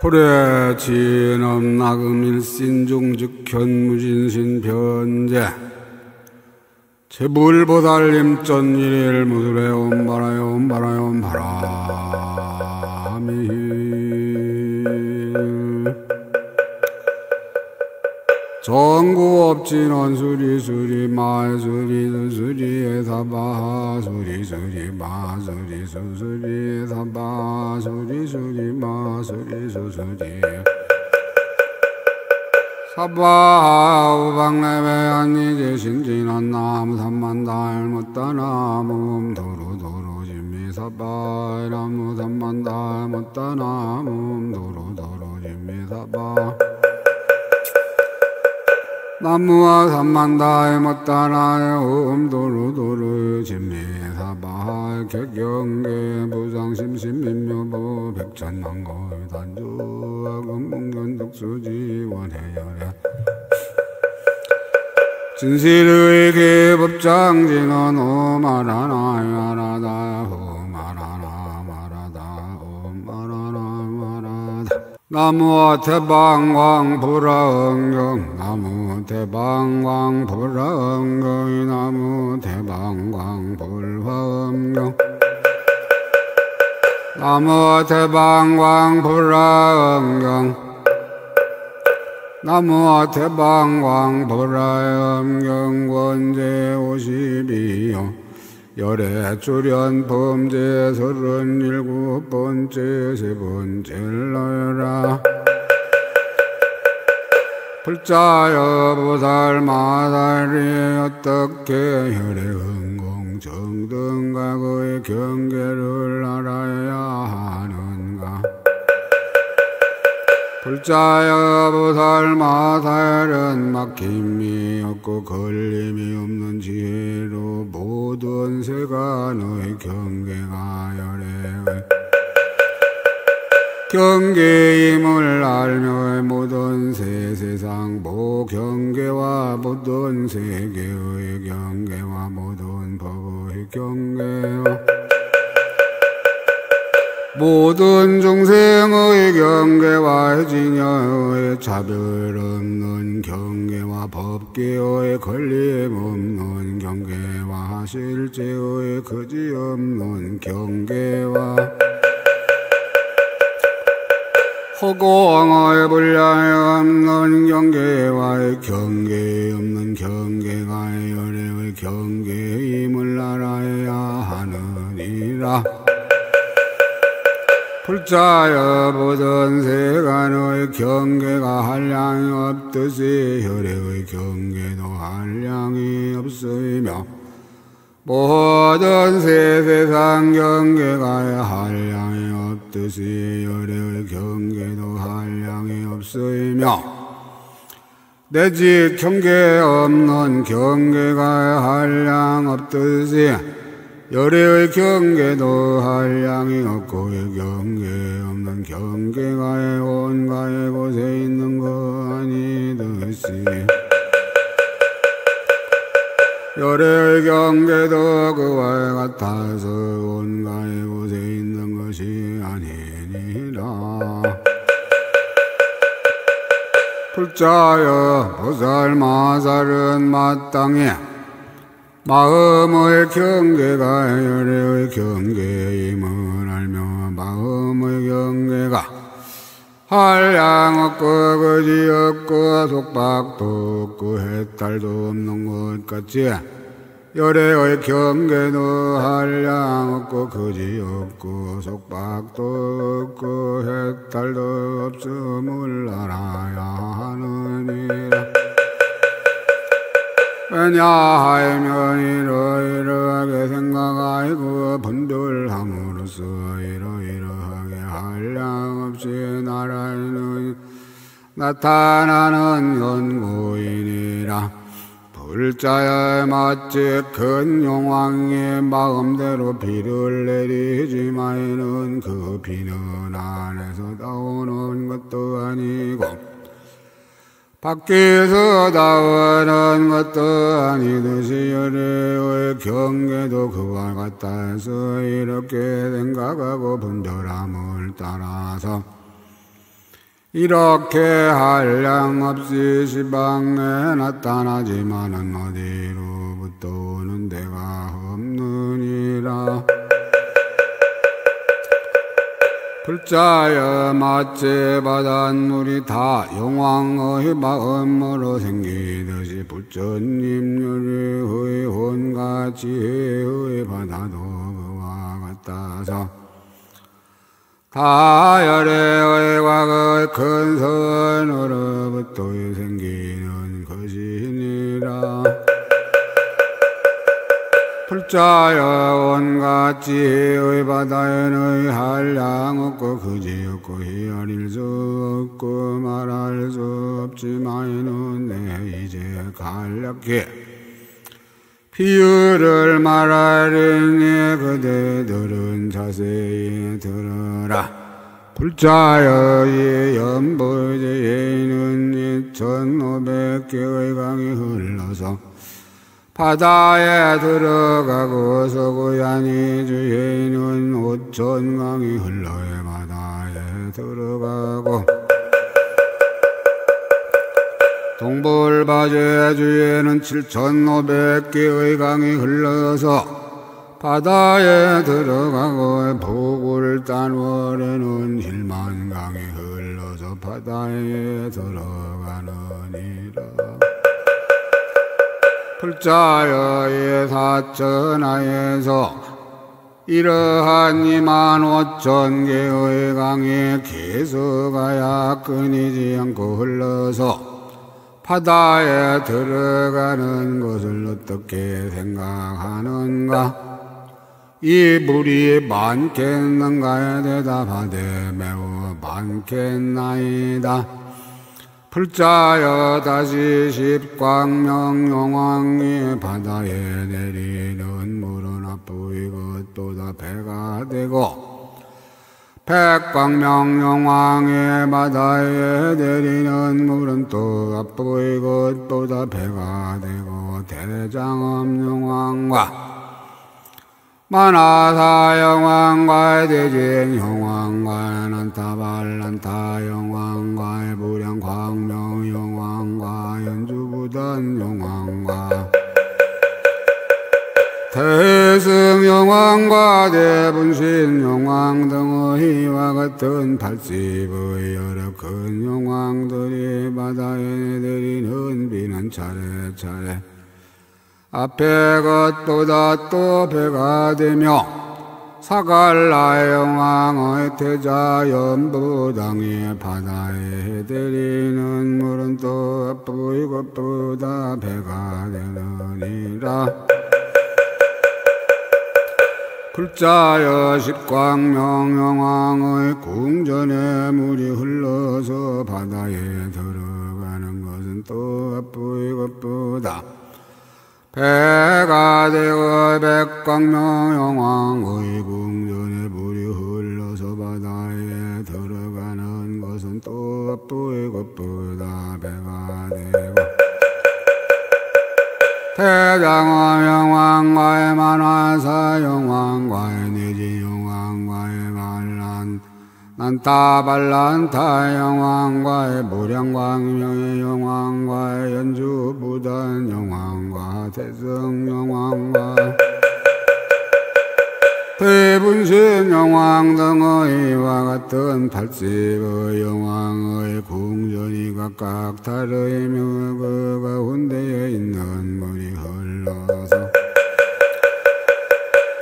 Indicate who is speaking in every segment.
Speaker 1: 불의 진엄 나금일신중즉 현무진신 변제 제불보살님 전일일 무술에 옴바라에 옴바라에 옴바라미 전구업진원 수리수리 마수리 수수리 사바 수리수리 마수리 수수리 사바 수리수리 마수리 수수리 사바 우방레베 안니제 신진한 나무 삼만달 못다나무 도로도로 진미 사바 나무 삼만달 못다나무 도로도로 진미 사바 나무와 삼만다에 못다나에 옴도로도로 진미사바 격경계 부상심심민묘보 백천만골 단주와 금문견독수지 원해열에 진실의 계법장진원 오마라나 마라다 오마라나 마라다 오마라나 마라다 나무와 태방광 불화응경 나무 태방광 불화응경 나무 태방광 불화응경 나무 태방광 불화응경 나무 태방광 불화응경 권제 52요 열애 출현 범죄 37번째 세 번째라라 불자여 보살 마살이 어떻게 혈의 흥공 정등각의 경계를 알아야 하는가 불자여 보살 마살은 막힘이 없고 걸림이 없는 지혜로 모든 세간의 경계가 열애의 경계임을 알며 모든 세상 모경계와 모든 세계의 경계와 모든 법의 경계와 모든 중생의 경계와 진여의 차별 없는 경계와 법계의 걸림 없는 경계와 실제의 거지 없는 경계와 허공의 분량 없는 경계와 경계 없는 경계가 열애의 경계임을 알아야 하느니라 불자여 모든 세간의 경계가 한량이 없듯이 혈액의 경계도 한량이 없으며 모든 세상 경계가 한량이 없듯이 혈액의 경계도 한량이 없으며 내지 경계 없는 경계가 한량 없듯이 열애의 경계도 한량이 없고 경계 없는 경계가 온가의 곳에 있는 거 아니듯이 열애의 경계도 그와 같아서 온가의 곳에 있는 것이 아니니라 불자여 보살 마살은 마땅해 마음의 경계가 열애의 경계임을 알며 마음의 경계가 한량 없고 거지 없고 속박도 없고 해탈도 없는 것 같이 열애의 경계도 한량 없고 거지 없고 속박도 없고 해탈도 없음을 알아야 하느니라 왜냐하면 이러이러하게 생각하고 분별함으로써 이러이러하게 한량 없이 나라에는 나타나는 연고이니라 불자야 마치 큰 용왕의 마음대로 비를 내리지만은 그 비는 안에서 나오는 것도 아니고 밖에서 나오는 것도 아니듯이 열애의 경계도 그와 같다 해서 이렇게 생각하고 분별함을 따라서 이렇게 한량없이 시방에 나타나지만은 어디로부터 오는 데가 없느니라. 불자여 마치 바닷물이 다 용왕의 마음으로 생기듯이 불전님유리의 온갖 지혜의 바다도 그와 같아서 다열의 과거의 큰 선으로부터 생기는 것이니라. 불자여 온갖 지혜의 바다에는 한량 없고 그지 없고 헤아릴 수 없고 말할 수 없지만은 내 이제 간략히 비유를 말하리니 그대들은 자세히 들으라. 불자여 이 연보제에는 1500개의 강이 흘러서 바다에 들어가고 서구야니 주에는 5000강이 흘러에 바다에 들어가고 동불바제 주에는 7500개의 강이 흘러서 바다에 들어가고 보굴단월에는 100,000강이 흘러서 바다에 들어가느니라. 불자여 이 사천하에서 이러한 25,000개의 강이 계속하여 끊이지 않고 흘러서 바다에 들어가는 것을 어떻게 생각하는가? 이 물이 많겠는가에 대답하되 매우 많겠나이다. 불자여 다시 십광명 용왕이 바다에 내리는 물은 앞의 것보다 배가 되고 백광명 용왕이 바다에 내리는 물은 또 앞의 것보다 배가 되고 대장엄 용왕과 만하사 용왕과 대진 용왕과 난타발란타 용왕과 불량광명 용왕과 연주부단 용왕과 대승 용왕과 대분신 용왕 등의 이와 같은 80의 여러 큰 용왕들이 바다에 내리는 비는 차례차례 앞에 것보다 또 배가 되며 사갈라 용왕의 태자 연부당이 바다에 내리는 물은 또 앞의 것보다 배가 되느니라. 불자여 십광명 용왕의 궁전에 물이 흘러서 바다에 들어가는 것은 또 앞의 것보다 배가 되고 백광명 용왕의 궁전에 물이 흘러서 바다에 들어가는 것은 또 앞의 것보다 배가 되고 대장엄 용왕과의 만화사 용왕과의 내지 용왕과의 반란 난타발란타 용왕과의 무량광명의 용왕과의 연주부단 용왕과 대승 용왕과 대분신 용왕 등의 이와 같은 80의 용왕의 궁전이 각각 다르며 그 가운데에 있는 물이 흘러서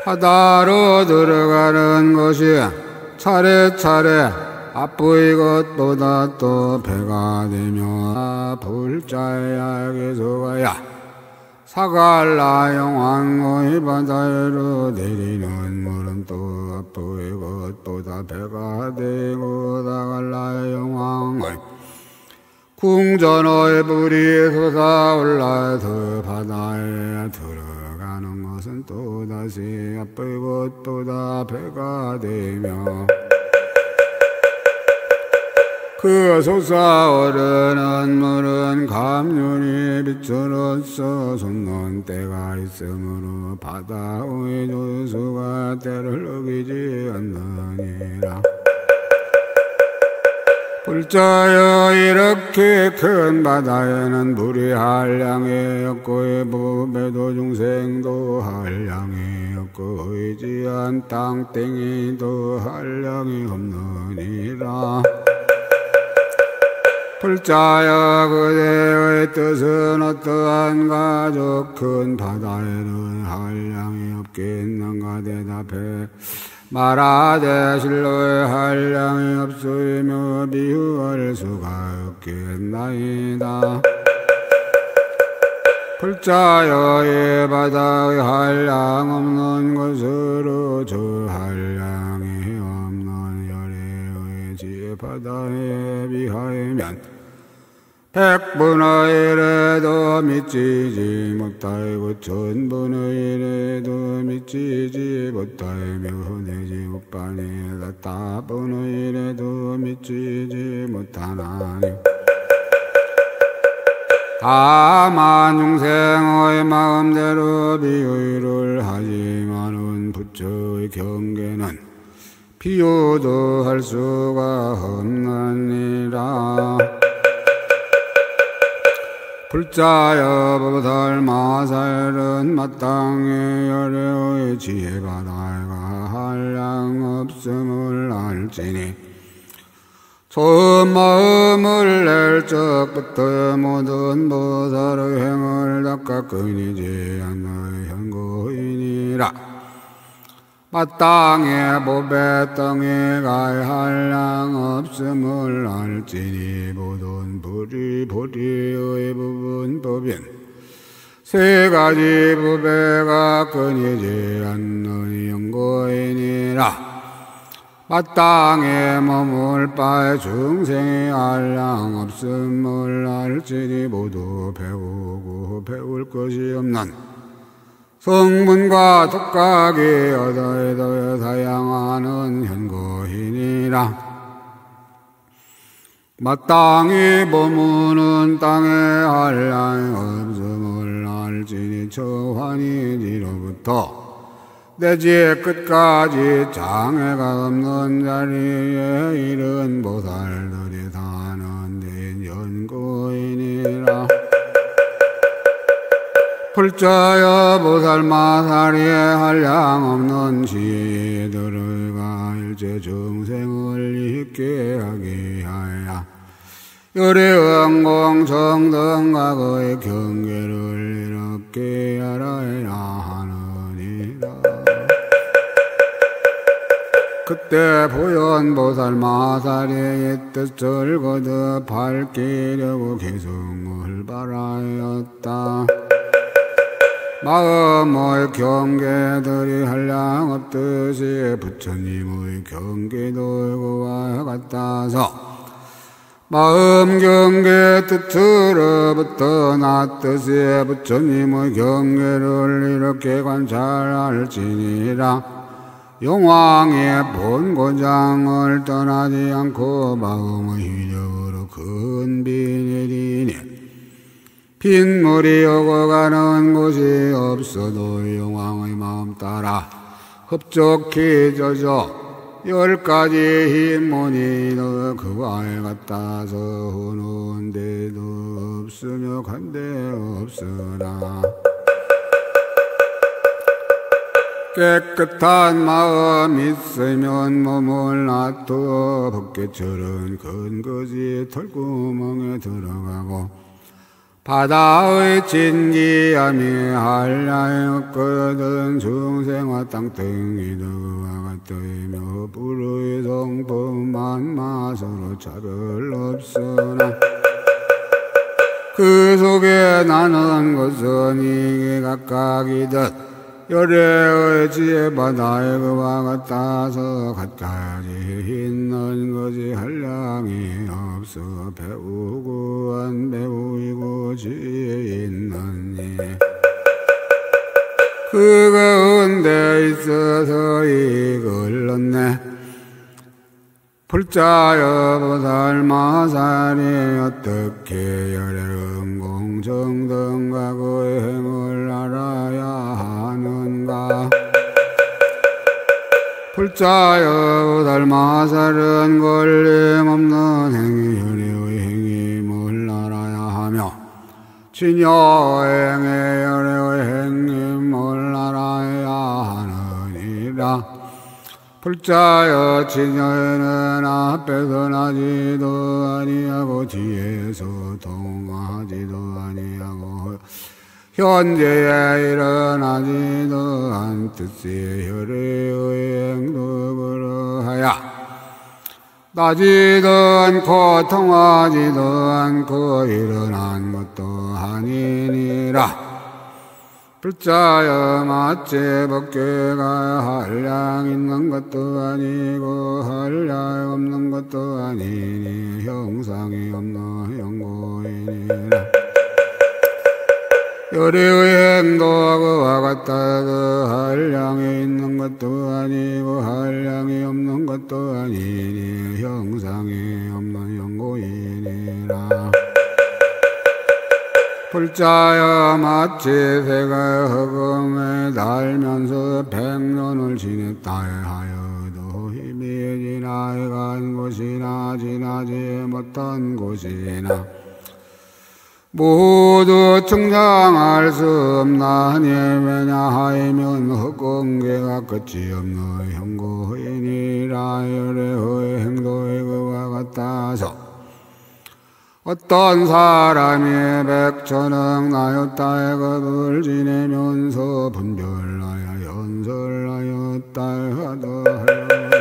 Speaker 1: 바다로 들어가는 것이 차례차례 앞의 것보다 또 배가 되며 불자야에게서 가야 사갈라 용왕의 바다로 내리는 물은 또 앞의 것보다 배가 되고 사갈라 용왕의 궁전의 불이 솟아올라서 바다에 들어가는 것은 또다시 앞의 것보다 배가 되며 그 솟아오르는 물은 감륜이 빛으로서 솟는 때가 있으므로 바다의 조수가 때를 어기지 않느니라. 불자여 이렇게 큰 바다에는 물이 한량이 없고 부배도 중생도 한량이 없고 의지한 땅땡이도 한량이 없느니라. 불자여 그대의 뜻은 어떠한가? 저 큰 바다에는 한량이 없겠는가? 대답해 말하되 실로의 한량이 없으며 비유할 수가 없겠나이다. 불자여 이 바다의 한량 없는 것으로 저 한량이 없는 열애의 지혜 바다에 비하면 백분의 일에도 미치지 못하고 천분의 일에도 미치지 못하며 내지 못하니 다분의 일에도 미치지 못하나니 다만 중생의 마음대로 비유를 하지만은 부처의 경계는 비유도 할 수가 없느니라. 불자여 보살 마살은 마땅히 열애의 지혜바다가 한량 없음을 알지니 좋은 마음을 낼 적부터 모든 보살의 행을 닦아 끊이지 않는 현고인이라. 마땅히 보배 땅에가 한량 없음을 알지니 모든 보리의 부분 법인 세 가지 보배가 끊이지 않는 연고인이라. 마땅히 머물 바에 중생이 한량 없음을 알지니 모두 배우고 배울 것이 없는 성문과 독각이 어디에도 사양하는 현고인이라. 마땅히 머무는 땅에 한량이 없음을 알지니 처환이니로부터 내지의 끝까지 장애가 없는 자리에 이른 보살들이 사는 데인 연고인이라. 불자여 보살 마살이에 한량 없는 지혜들과 일체 중생을 있게 하기 하여 열애응공 정등각의 경계를 이렇게 알아야 하느니라. 그때 보현 보살 마살의 뜻을 거듭 밝히려고 계승을 바라였다. 마음의 경계들이 한량 없듯이 부처님의 경계도 그와 같아서 마음 경계 뜻으로부터 나 뜻의 부처님의 경계를 이렇게 관찰할지니라. 용왕의 본고장을 떠나지 않고 마음의 희력으로 큰 비이 내리니 빗물이 오고 가는 곳이 없어도 용왕의 마음 따라 흡족히 젖어 10가지 힘문이 너 그와에 같아서 흐는 데도 없으며 간데 없으나 깨끗한 마음 있으면 몸을 놔두어 붓개처럼 근거지 털구멍에 들어가고 바다의 진기함이 한량이 없거든 중생과 땅등이 그와 같으며 불의 성품만 맛으로 차별 없으나 그 속에 나는 것은 이게 각각이듯 열애의 지혜 바다에 그와 같아서 갖가지 있는 것이 한량이 없어 배우고 안 배우이고 지혜 있느니 그 가운데 있어서 이걸 얻네. 불자여 보살 마살이 어떻게 열애응공 정등각의 행을 알아야 하는가? 불자여 달마살은 걸림없는 행위 혈의 행위물 알아야 하며 진여행의 혈의 행위물 알아야 하느니라. 불자여 진여에는 앞에서 나지도 아니하고 뒤에서 동하지도 아니하고 현재에 일어나지도 않듯이 혈의 행도 그러하야 나지도 않고 통하지도 않고 일어난 것도 아니니라. 불자여 마치 법계가 한량 있는 것도 아니고 한량 없는 것도 아니니 형상이 없는 형고이니라. 열의 행도 그와 같아도 한량이 있는 것도 아니고 한량이 없는 것도 아니니 형상이 없는 형고이니라. 불자여 마치 새가 허공에 달면서 100년을 지냈다 하여도 힘이 지나간 곳이나 지나지 못한 곳이나 모두 충당할 수 없나니 왜냐하면 허공계가 끝이 없는 형고이니라. 열의 행도의 그와 같아서 어떤 사람이 100천억 나였다의 것을 지내면서 분별하여 연설하였다 하더하여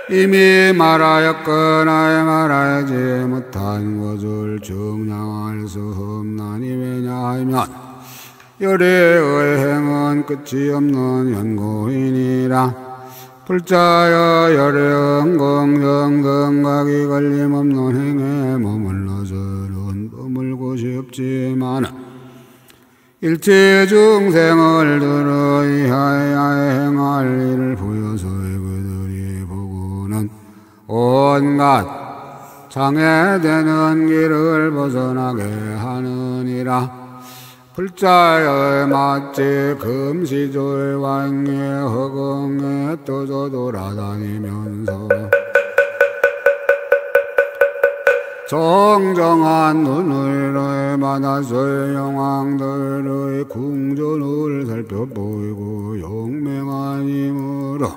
Speaker 1: 이미 말하였거나 말하지 못한 것을 증량할 수 없나니 왜냐하면 열의 행은 끝이 없는 연고이니라. 불자여 열의 응공정 등각이 걸림없는 행에 머물러서는 머물 곳이 없지만 일체 중생을 들어 이하야 행할 일을 보여서 그들이 보고는 온갖 장애되는 길을 벗어나게 하느니라. 불자여 마치 금시조의 왕의 허공에 떠서 돌아다니면서 정정한 눈으로 바닷소의 영왕들의 궁전을 살펴보이고 용맹한 힘으로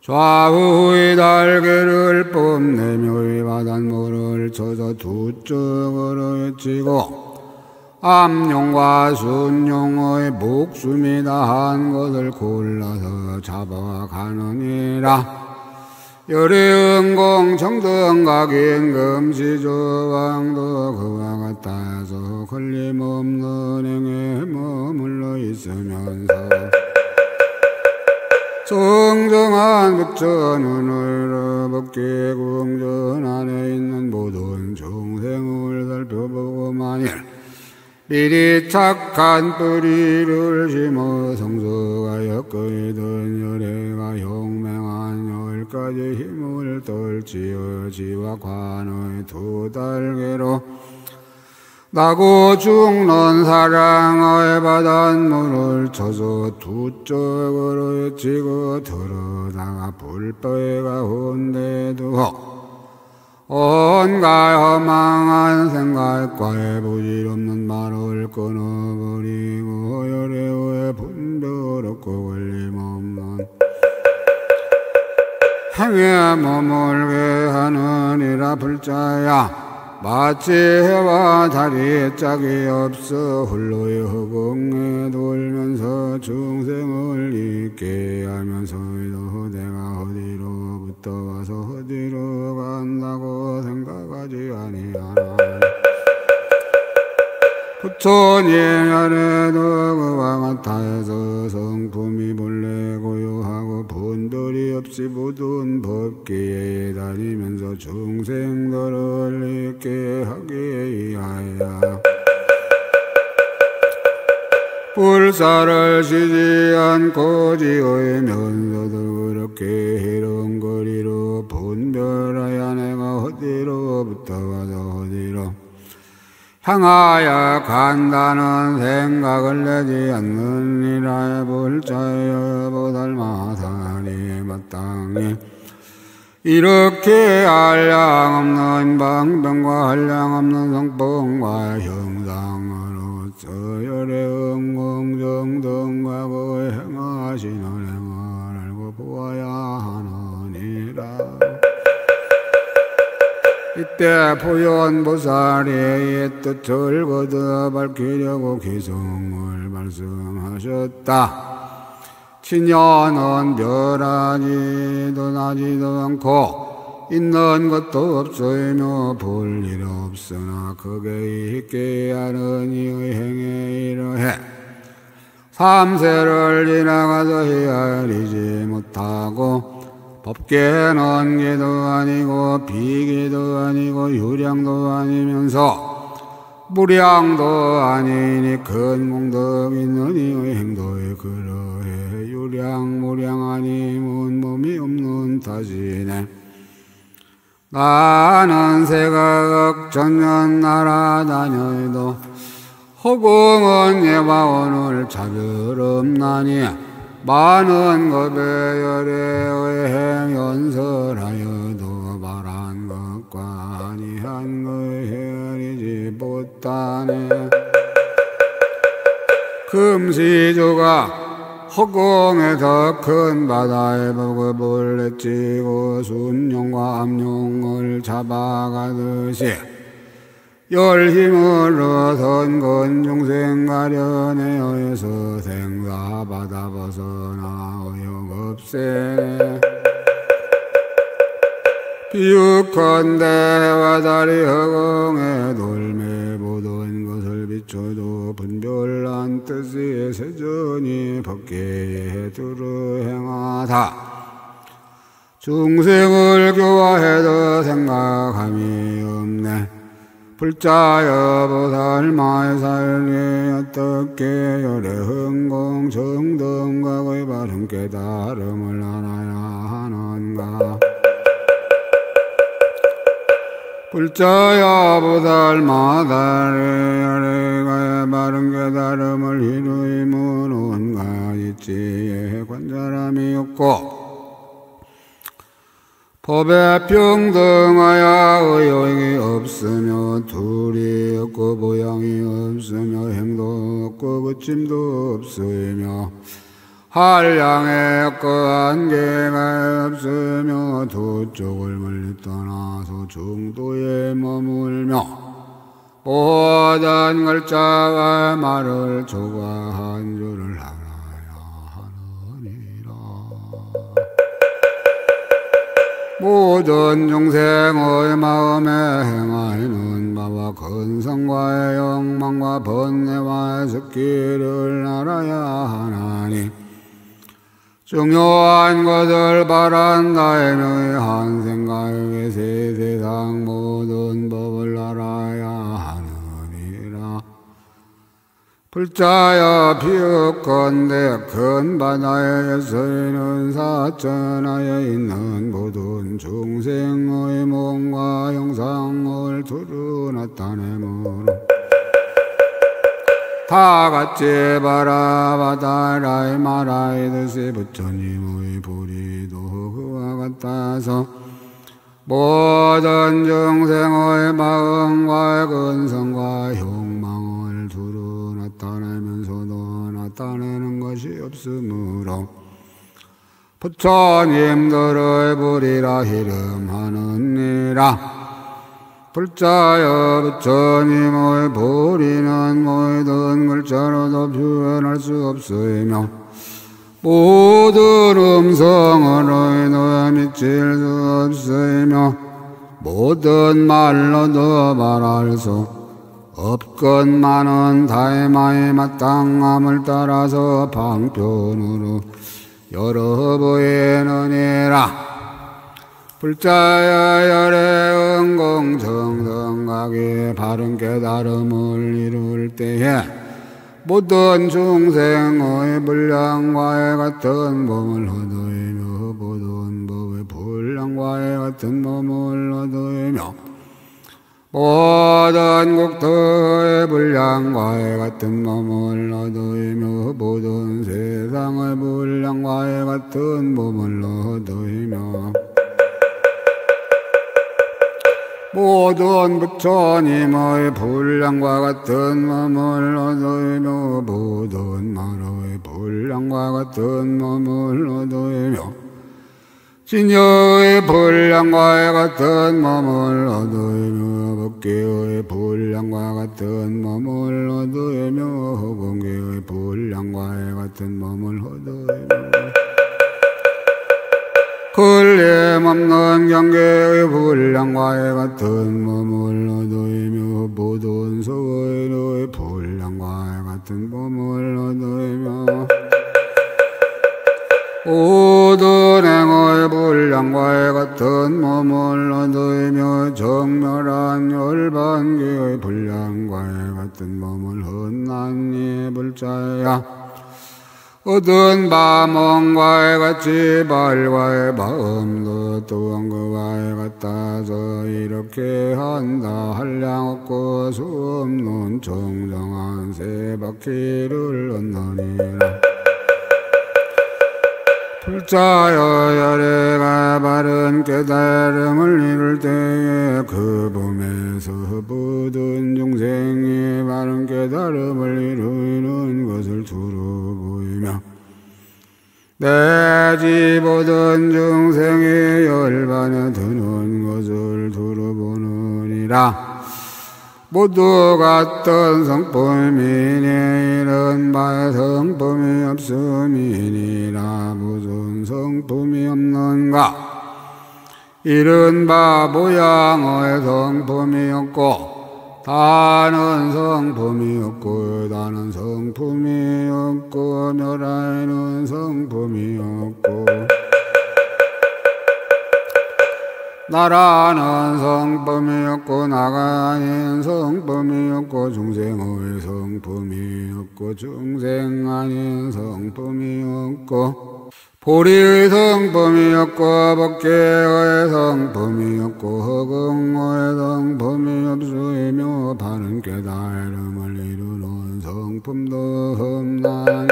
Speaker 1: 좌우의 달개를 뽐내며 이 바닷물을 쳐서 두 쪽으로 헤치고 암용과 순용의 목숨이 다한 것을 골라서 잡아가느니라. 열의 응공 정등각인 금시조왕도 그와 같아서 걸림없는 행에 머물러 있으면서 정정한 백전운을 법계 궁전 안에 있는 모든 중생을 살펴보고 만일 미리 착한 뿌리를 심어 성숙하여 끓이던 열애가 용맹한 10가지 힘을 떨치어 지와 관의 두 달개로 나고 죽는 사랑의 바닷물을 쳐서 두 쪽으로 헤치고 들어다가 불법의 가운데 두어 온갖 허망한 생각과 부질없는 말을 끊어버리고 열애의 분별없고 걸림없는 행에 머물게 하느니라. 불자야 마치 해와 달이 짝이 없어 홀로의 허공에 돌면서 중생을 있게 하면서도 내가 어디로부터 와서 어디로 간다고 생각하지 아니하나. 부처님 안에도 그와 같아서 성품이 본래 고요하고 분별이 없이 모든 법계에 다니면서 중생들을 있게 하기 위하여 불사를 쉬지 않고 지으면서도 그렇게 해롱거리로 분별하여 내가 어디로부터 와서 어디로 향하여 간다는 생각을 내지 않느니라. 불자여 보달마 하니 이렇게 한량 없는 방병과 한량 없는 성품과 형상으로서 열의 응공정등과 그 행하시는 행을 알고 보아야 하느니라. 이때 보현보살이 이 뜻을 거둬 밝히려고 기성을 말씀하셨다. 친연은 멸하지도 나지도 않고 있는 것도 없으며 볼 일 없으나 크게 있게 하는 이의 행에 이르해 삼세를 지나가서 헤아리지 못하고 법계는 기도 아니고 비기도 아니고 유량도 아니면서 무량도 아니니 큰 공덕 있는 이의 행도에 그러해 유량 무량 아니면 몸이 없는 탓이네. 나는 세가억 전년 날아다녀도 허공은 예바오늘 차별 없나니 많은 겁에 열의 행 연설하여도 말한 것과 아니한 것에 헤아리지 못하네. 금시조가 허공에 더 큰 바다에 보급을 내치고 순용과 암용을 잡아가듯이 열 힘으로 선건 중생 가련하여서 생사 바다 벗어나 어용없세. 비유컨대 해와 달이 허공에 돌매 보던 것을 비춰도 분별한 뜻의 세전이 법계에 두루 행하다. 중생을 교화해도 생각함이 없네. 불자여 보살마의 살리 어떻게 열의 흥공 정등과 의 바른 깨달음을 알아야 하는가. 불자여 보살마다의 열의 바른 깨달음을 이루이면 온갖 이치에 관절함이 없고 법에 평등하여 의욕이 없으며 둘이 없고 모양이 없으며 행도 없고 그침도 없으며 한량에 없고 한계가 없으며 두 쪽을 멀리 떠나서 중도에 머물며 모든 글자와 말을 조과한 줄을 알아야 하느니라. 모든 중생의 마음에 행하는 바와 근성과의 욕망과 번뇌와 습기를 알아야 하나니 중요한 것을 바란다에는 한 생각에 세상 모든 법을 알아야 하느니라. 불자여 비읍건대 큰 바다에 서리는 사천하에 있는 모든 중생의 몸과 형상을 두루 나타내므로 다같이 바라바다라이 말하이듯이 부처님의 불의도 그와 같아서 모든 중생의 마음과 근성과 욕망을 두루 나타내면서도 나타내는 것이 없으므로 부처님들의 불이라 이름하느니라. 불자여 부처님의 불의는 모든 글자로도 표현할 수 없으며 모든 음성으로 인하여 미칠 수 없으며 모든 말로도 말할 수 없건만은 다이마의 마땅함을 따라서 방편으로 여러 보이느니라. 불자여 열의 응공정등각의 바른 깨달음을 이룰 때에 모든 중생의 불량과의 같은 몸을 얻으며 모든 법의 불량과의 같은 몸을 얻으며 모든 국토의 불량과의 같은 몸을 얻으며 모든 세상의 불량과의 같은 몸을 얻으며 모든 부처님의 불량과 같은 몸을 얻으며 모든 마루의 불량과 같은 몸을 얻으며 진여의 불량과 같은 몸을 얻으며 법계의 불량과 같은 몸을 얻으며 허공계의 불량과 같은 몸을 얻으며 걸림없는 경계의 불량과 같은 몸을 얻으며 모든 서의의 불량과 같은 몸을 얻으며 모든 행의 불량과 같은 몸을 얻으며 정멸한 열반계의 불량과 같은 몸을 헛난이 불자야 얻은 바 몸과 같이 발과의 마음도 또한 그와 같아서 이렇게 한다 한량 없고 수 없는 정정한 세 바퀴를 얻느니라. 불자여 열애가 바른 깨달음을 이룰 때에 그 몸에서 모든 중생이 바른 깨달음을 이루는 것을 두루 보이며 내지 모든 중생이 열반에 드는 것을 두루 보느니라. 모두 같은 성품이니 이런 바에 성품이 없음이니라. 무슨 성품이 없는가? 이른 바 모양의 성품이 없고 다는 성품이 없고 다는 성품이 없고 멸하에는 성품이 없고 나라는 성품이 없고 나가 아닌 성품이 없고 중생의 성품이 없고 중생 아닌 성품이 없고 보리의 성품이 없고 법계의 성품이 없고 허공의 성품이 없으며 바른 깨달음을 이루는 성품도 없나니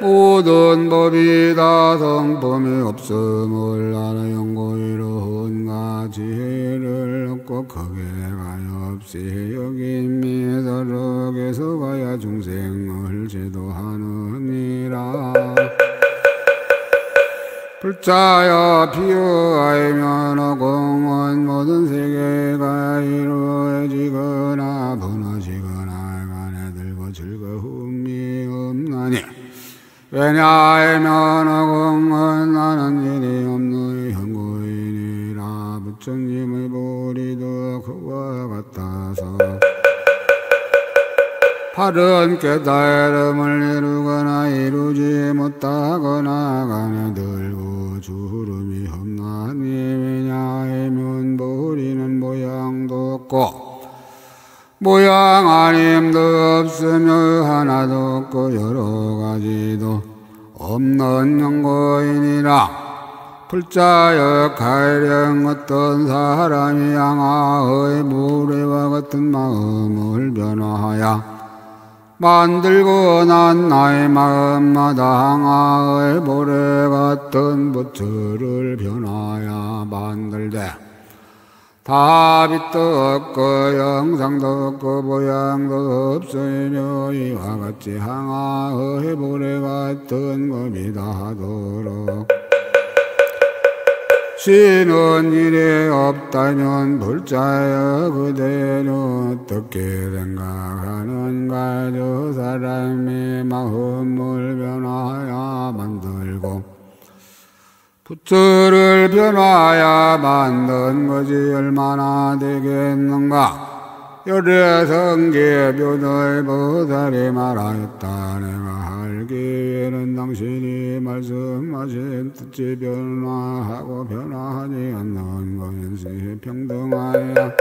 Speaker 1: 모든 법이 다 성품이 없음을 알아 영고이로운가 지혜를 얻고 크게 가여 없이 여김이 서록에서 가야 중생을 제도하느니라. 불자여 피어하이면 어공은 모든 세계가 이루어지거나 무너지거나 간에 들고 즐거움이 없나니 왜냐하면 어공은 나는 일이 없는 현고인이라. 부처님의 보리도 그와 같아서 바른 깨달음을 이루거나 이루지 못하거나 간에 들고 주름이 없나니 왜냐하면 보리는 모양도 없고 모양 아님도 없으며 하나도 없고 여러 가지도 없는 영고인이라. 불자여 가령 어떤 사람이 양아의 모래와 같은 마음을 변화하여 만들고 난 나의 마음마다 양아의 모래 같은 부처를 변화하여 만들되 다 빛도 없고 영상도 없고 모양도 없으며 이와 같이 항아의 모래 같은 검이다 하도록 쉬는 일이 없다면 불자여 그대로 어떻게 생각하는가? 저 사람의 마음을 변화하여 만들고 부처를 변화하여 만든 것이 얼마나 되겠는가? 열의 성계 변의 보살이 말하였다. 내가 알기에는 당신이 말씀하신 뜻이 변화하고 변화하지 않는 것이 평등하여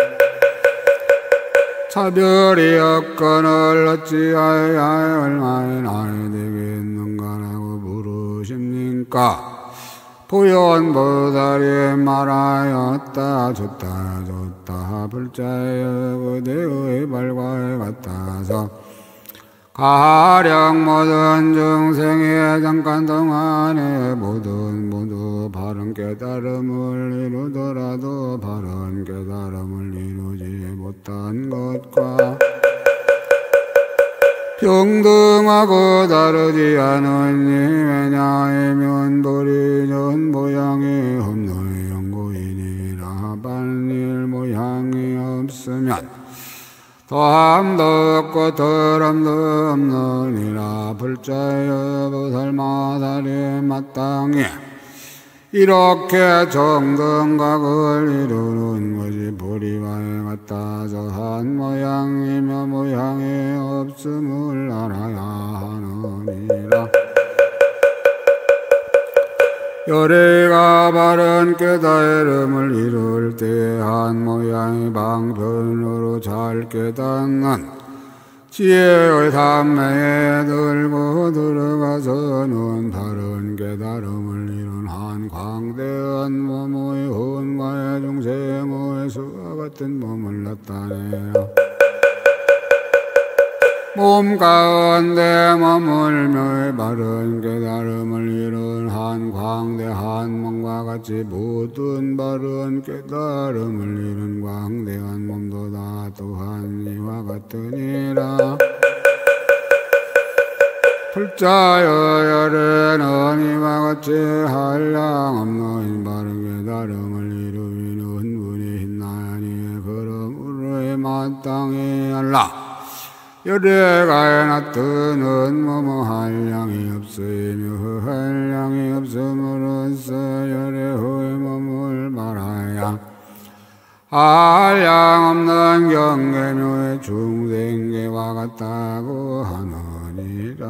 Speaker 1: 차별이 없거늘 어찌하여 얼마나 되겠는가라고 물으십니까? 부연보살이 말하였다. 좋다 좋다 불자여 그대의 발과에 같아서 가령 모든 중생의 잠깐 동안에 모두 바른 깨달음을 이루더라도 바른 깨달음을 이루지 못한 것과 평등하고 다르지 않으니 왜냐하면 도리전 모양이 없는 영고이니라. 반일 모양이 없으면 더함도 없고 더럼도 없느니라. 불자여 보살마살이 마땅히 이렇게 정등각을 이루는 것이 보리와에 같아서 한 모양이며 모양이 없음을 알아야 하느니라. 열애가 바른 깨달음을 이룰 때 한 모양의 방편으로 잘 깨닫는 지혜의 삼매에 들고 들어가서는 바른 깨달음을 이룬 한 광대한 몸의 혼과의 중생의 수와 같은 몸을 나타내요. 몸 가운데 머물며 바른 깨달음을 이룬 한 광대한 몸과 같이 모든 바른 깨달음을 이룬 광대한 몸도 다 또한 이와 같으니라. 불자여 열애는 이와 같이 한량없는 바른 깨달음을 이루는 분이 있나니 그러므로 마땅히 알라. 열애가 나뜨는 뭐뭐 한량이 없으며 한량이 없음으로써 열애의 몸을 말하야 한량 없는 경계묘의 중생계와 같다고 하느니라.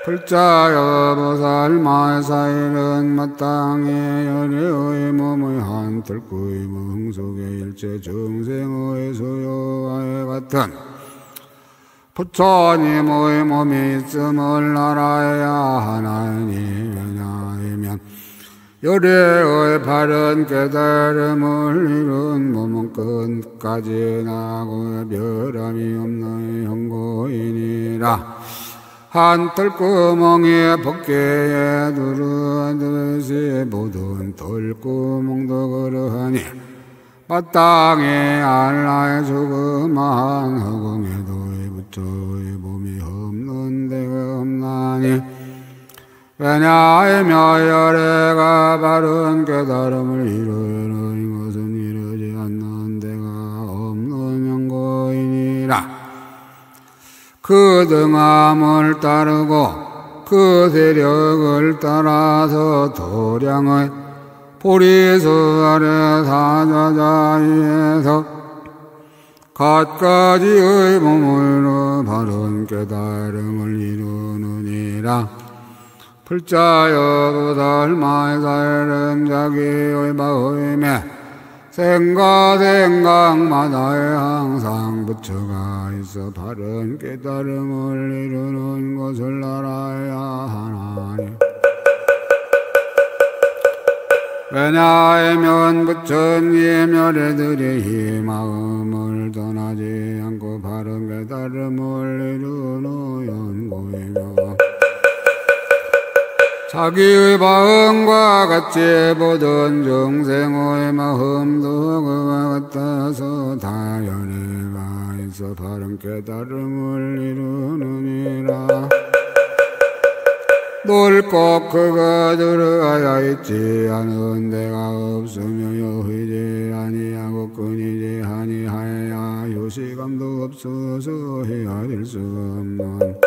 Speaker 1: 불자여 보살마사일은 마땅히 열애의 몸의 한 털구의 멍 속에 일체 중생의 소유와의 같은 부처님의 몸이 있음을 알아야 하나니 왜냐하면 열애의 바른 깨달음을 이룬 몸은 끝까지 나고 변함이 없는 형고이니라. 한 털구멍에 법계에 두루하듯이 모든 털구멍도 그러하니 마땅히 알라의 조그마한 허공에도 부처의 몸이 없는 데가 없나니 왜냐하며 열애가 바른 깨달음을 이루는 것은 이루지 않는 데가 없는 연고이니라. 그 등함을 따르고 그 세력을 따라서 도량의 보리수 아래 사자자리에서 갖가지의 몸으로 바른 깨달음을 이루느니라. 불자여 보살마사일은 자기의 마음에 생각마다에 항상 부처가 있어 바른 깨달음을 이루는 것을 알아야 하나니 왜냐하면 부처님 열애들이 이 마음을 떠나지 않고 바른 깨달음을 이루는 연고이며 자기의 마음과 같이 모든 중생의 마음도 그와 같아서 다 열애가 있어 바른 깨달음을 이루느니라. 넓고 크고 들어야 있지 않은 데가 없으며 여의지 아니하고 끊이지 아니하여야 요시감도 없어서 헤아릴 수 없는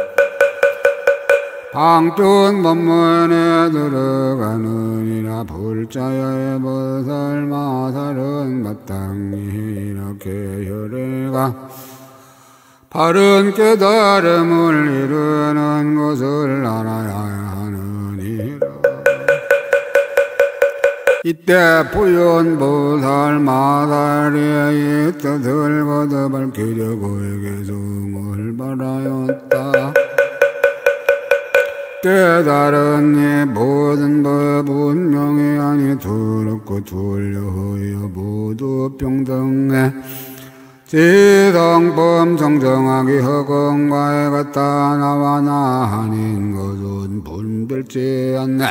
Speaker 1: 방tud 법문에 들어가느니라. 불자의 보살마살은 마땅히 이렇게 열애가 바른 깨달음을 이루는 것을 알아야 하느니라. 이때 부연보살마살이 이 뜻을 거듭 밝히려고 개성을 발하였다. 깨달은 이 모든 법은 명이 아니 두렵고 둘려허여 모두 평등해 지성법 정정하기 허공과에 같다 나와 나 아닌 것은 분별치 않네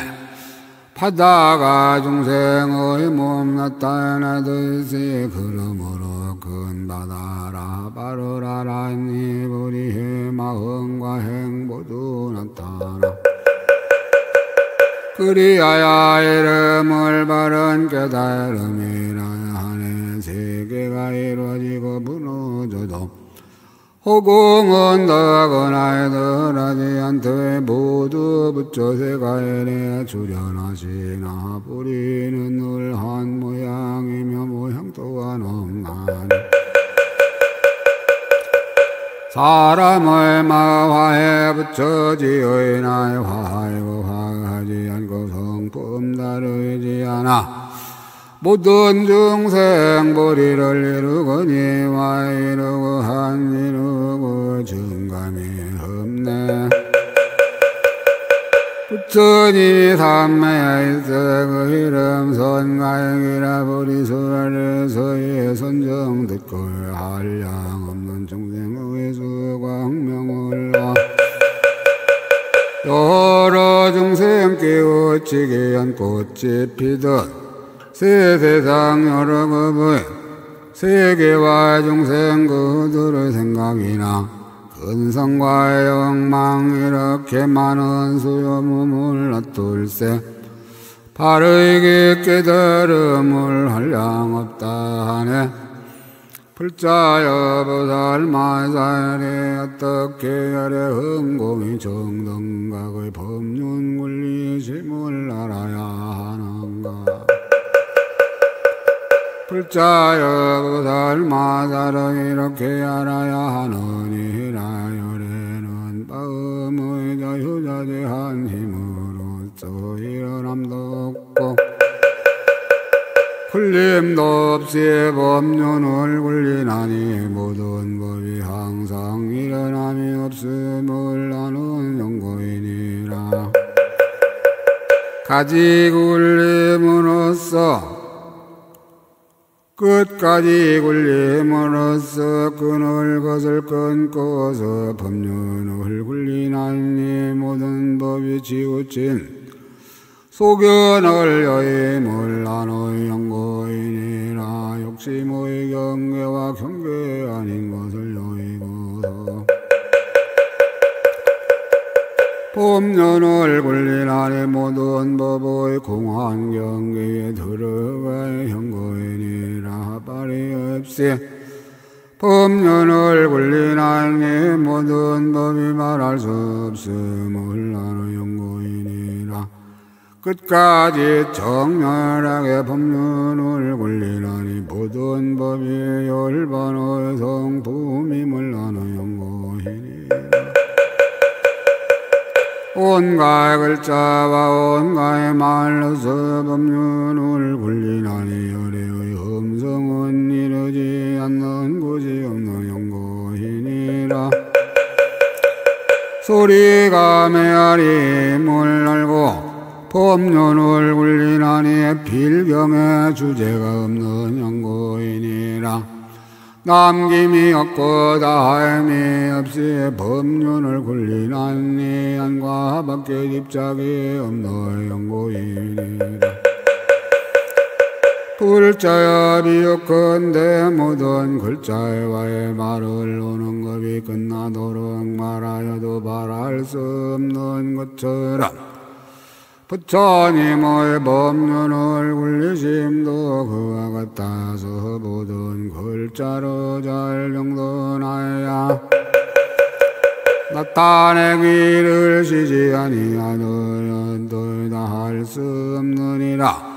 Speaker 1: 바다가 중생의 몸 나타나듯이 그러므로 큰 바다라 바르라라 니 우리의 마음과 행 모두 나타나 그리하여 이름을 바른 깨달음이라 하네 세계가 이루어지고 무너져도 호공은 더하거나 덜하지 않되 모두 붙여 세가일에 출현하시나 뿌리는 늘 한 모양이며 모양 또한 없나니 사람을 마화에 붙여 지어이나 화이고 화하지 않고 성품 다르지 않아 모든 중생 보리를 이루거니 와 이루고 한 이루고 증감이 없네 부처님이 삼매에 있어 그 이름 선가행이라 보리수라를 서에 선정 듣고 한량 없는 중생의 수광명을 여러 중생 깨우치기 위한 꽃이 피듯 세상 여러 법의 세계와 중생 그들의 생각이나 근성과 영망 이렇게 많은 수요무물 놔둘세 바르게 깨달음을 한량 없다 하네 불자여 보살마살에 어떻게 아래 흥공이 정등각의 법륜 권리심을 알아야 하는가 불자여 보살마살은 이렇게 알아야 하느니라 열에는 마음의 자유자재한 힘으로써 일어남도 없고 굴림도 없이 법륜을 굴리나니 모든 법이 항상 일어남이 없음을 아는 연고이니라 가지 굴림으로써 끝까지 굴림으로써 끊을 것을 끊고서 법륜을 굴리나니 모든 법이 지우친 소견을 여임을 나누 연고이니라 욕심의 경계와 경계 아닌 것을 여이고서 법륜을 굴리나니 모든 법의 공한 경계에 들어가 연고이니라 발이 없이 법륜을 굴리나니 모든 법이 말할 수 없음을 나누 연고이니라 끝까지 정렬하게 법륜을 굴리나니 모든 법이 열반의 성품임을 나누 연고이니라 온가의 글자와 온가의 말로서 법륜을 굴리나니 열애의 흠성은 이르지 않는 곳이 없는 연고이니라 소리가 메아림을 알고 법륜을 굴리나니 필경의 주제가 없는 연고이니라 남김이 없고 다함이 없이 법륜을 굴리나니 안과 밖에 집착이 없는 연고이니라 불자야 비옥건대 모든 글자와의 말을 오는 법이 끝나도록 말하여도 말할 수 없는 것처럼 부처님의 법륜을 굴리심도 그와 같아서 모든 글자로 잘 정돈하여야 나타내기를 시지 아니하는 도다 할 수 없느니라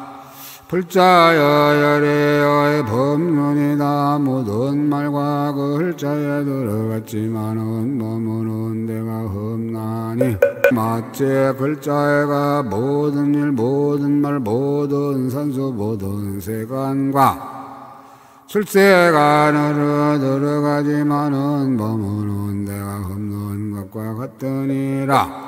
Speaker 1: 불자여 열애의 법륜이다 모든 말과 글자에 들어갔지만은 머무는 데가 없나니 마치 글자에가 모든 일 모든 말 모든 산수 모든 세간과 출세간으로 들어가지만은 머무는 데가 없는 것과 같으니라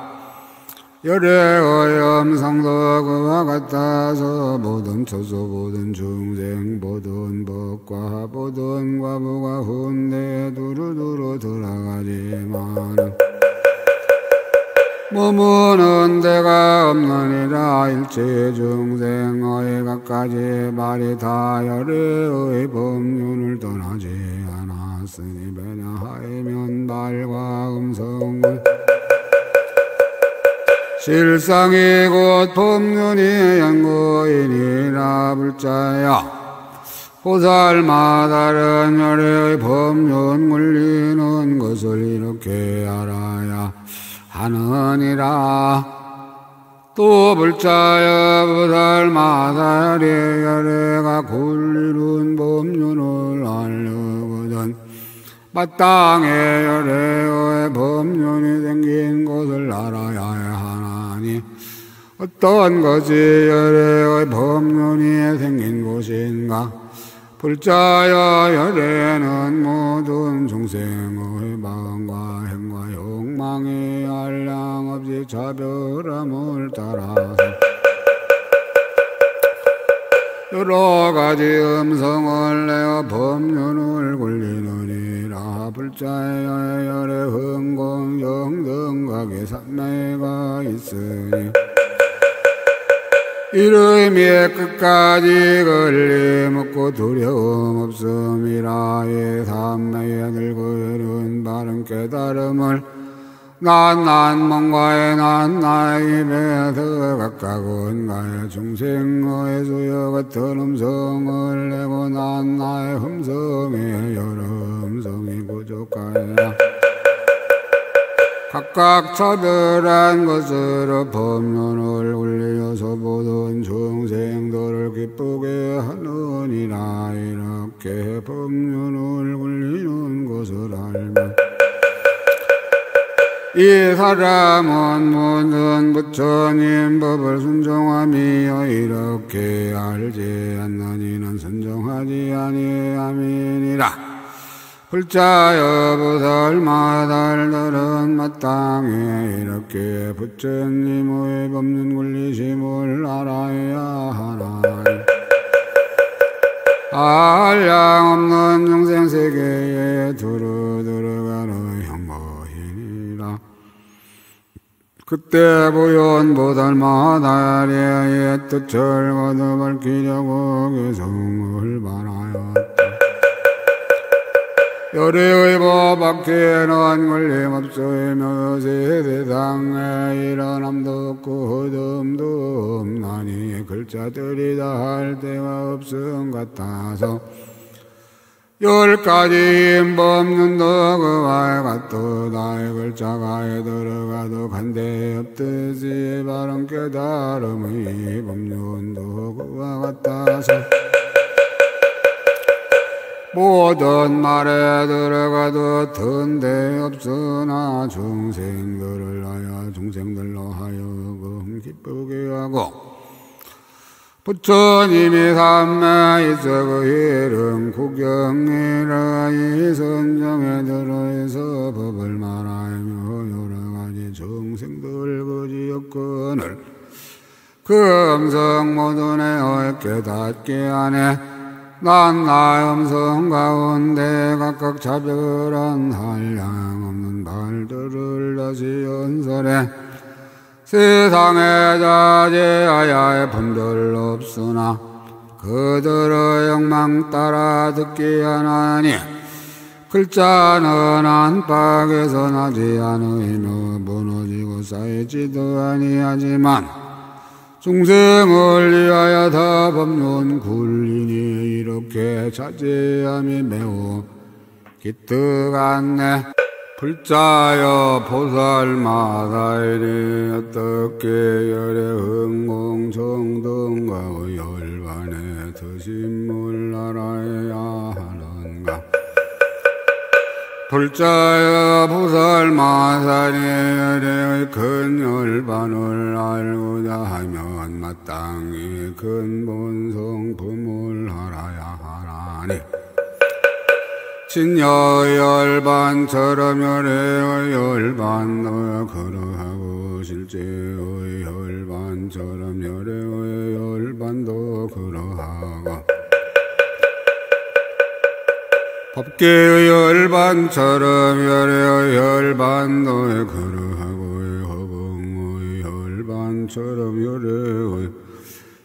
Speaker 1: 열애의 음성도 그와 같아서 모든 초소 모든 중생 모든 법과 모든 과부가 hun대 두루두루 들어가지만 머무는 데가 없느니라. 일체 중생의 갖가지 말이 다 열애의 법륜을 떠나지 않았으니 배냐하이면 말과 음성을 실상이 곧 법륜이 연고이니라. 불자야 보살마다른 열애의 법륜 물리는 것을 이렇게 알아야 하느니라. 또 불자여 보살마다 열애가 굴리는 법륜을 알려거든 마땅히 열애의 법륜이 생긴 것을 알아야 하나니 어떤 것이 열애의 법륜이 생긴 곳인가? 불자여 열애는 모든 중생의 마음과 행과 욕망이 한량없이 차별함을 따라서 여러 가지 음성을 내어 법륜을 굴리느니라. 불자여 열애 흥공 영등각의 산매가 있으니 이름이 끝까지 걸림없고 두려움 없음이라. 이 삼매에 늙어이른 바른 깨달음을 난 몸과의 난 나의 입에 더 가까운 가의 중생의 수여 같은 음성을 내고 난 나의 음성에 여러 음성이 부족하여 각각 차별한 것으로 법륜을 올려서 모든 중생들을 기쁘게 하느니라. 이렇게 법륜을 올리는 것을 알면 이 사람은 모든 부처님 법을 순종함이여. 이렇게 알지 않느니는 순종하지 아니함이니라. 불자여 보살마다들은 마땅히 이렇게 부처님의 법륜 굴리심을 알아야 하나니 한량 없는 중생 세계에 두루 들어가는 형거이니라. 그때 보현 보살마다의 뜻을 거듭 밝히려고 개성을 말하였다. 열애의 법 밖에는 걸림없으며 세상에 일어남도 없고 흠도 없나니 글자들이 다 할 데가 없음 같아서 열 가지 법륜도 그와 같도다. 글자가에 들어가도 간데 없듯이 바른 깨달음의 법륜도 그와 같아서 모든 말에 들어가도 든데 없으나 중생들로 하여금 기쁘게 하고 부처님이 삼매 있어 그 이름 구경이라. 이 선정에 들어서 법을 말하며 여러가지 중생들 거지역근을 그 음성 모두 내어 깨닫게 하네. 난 나의 음성 가운데 각각 차별한 한량 없는 말들을 다시 연설해. 세상에 자제하야의 분들 없으나 그들의 욕망 따라 듣게 하나니 글자는 안팎에서 나지 않으며 무너지고 쌓이지도 아니하지만 중생을 위하여 다 법륜 굴리니 이렇게 자제함이 매우 기특하네. 불자여 보살마다 이리 어떻게 열애 흥공 정등과 열반의 드심을 알아야 하는가. 불자여 보살마다의 열애의 큰 열반을 알고자 하면 마땅히 큰 본성품을 알아야 하나니 진여의 열반처럼 열애의 열반도 그러하고 실제의 열반처럼 열애의 열반도 그러하고 법계의 열반처럼 열애의 열반도 그러하고 허공의 열반처럼 열애의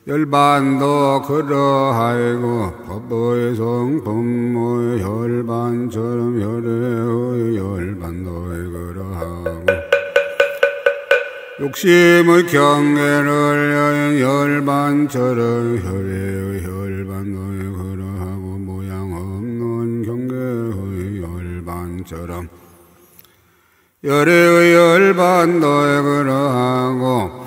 Speaker 1: 열반도 그러하고 법의 성품의 열반처럼 열애의 열반도 그러하고 욕심의 경계를 열반처럼 열애의 열반도 그러하고 모양 없는 경계의 열반처럼 열애의 열반도 그러하고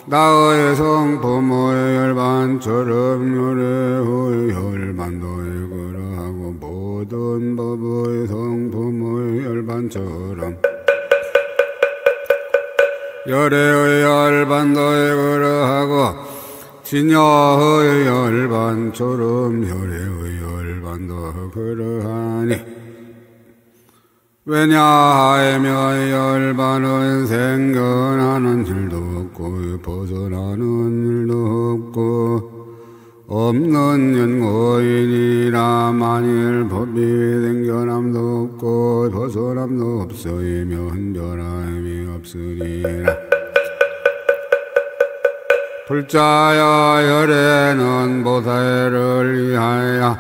Speaker 1: 나의 성품의 열반처럼 열애의 열반도에 그러하고 모든 법의 성품의 열반처럼 열애의 열반도에 그러하고 진여의 열반처럼 열애의 열반도 그러하니 왜냐하면 열반은 생겨나는 일도 없고 벗어나는 일도 없고 없는 연고이니라. 만일 법이 생겨남도 없고 벗어남도 없으면 변함이 없으리라. 불자야 열애는 보살을 위하여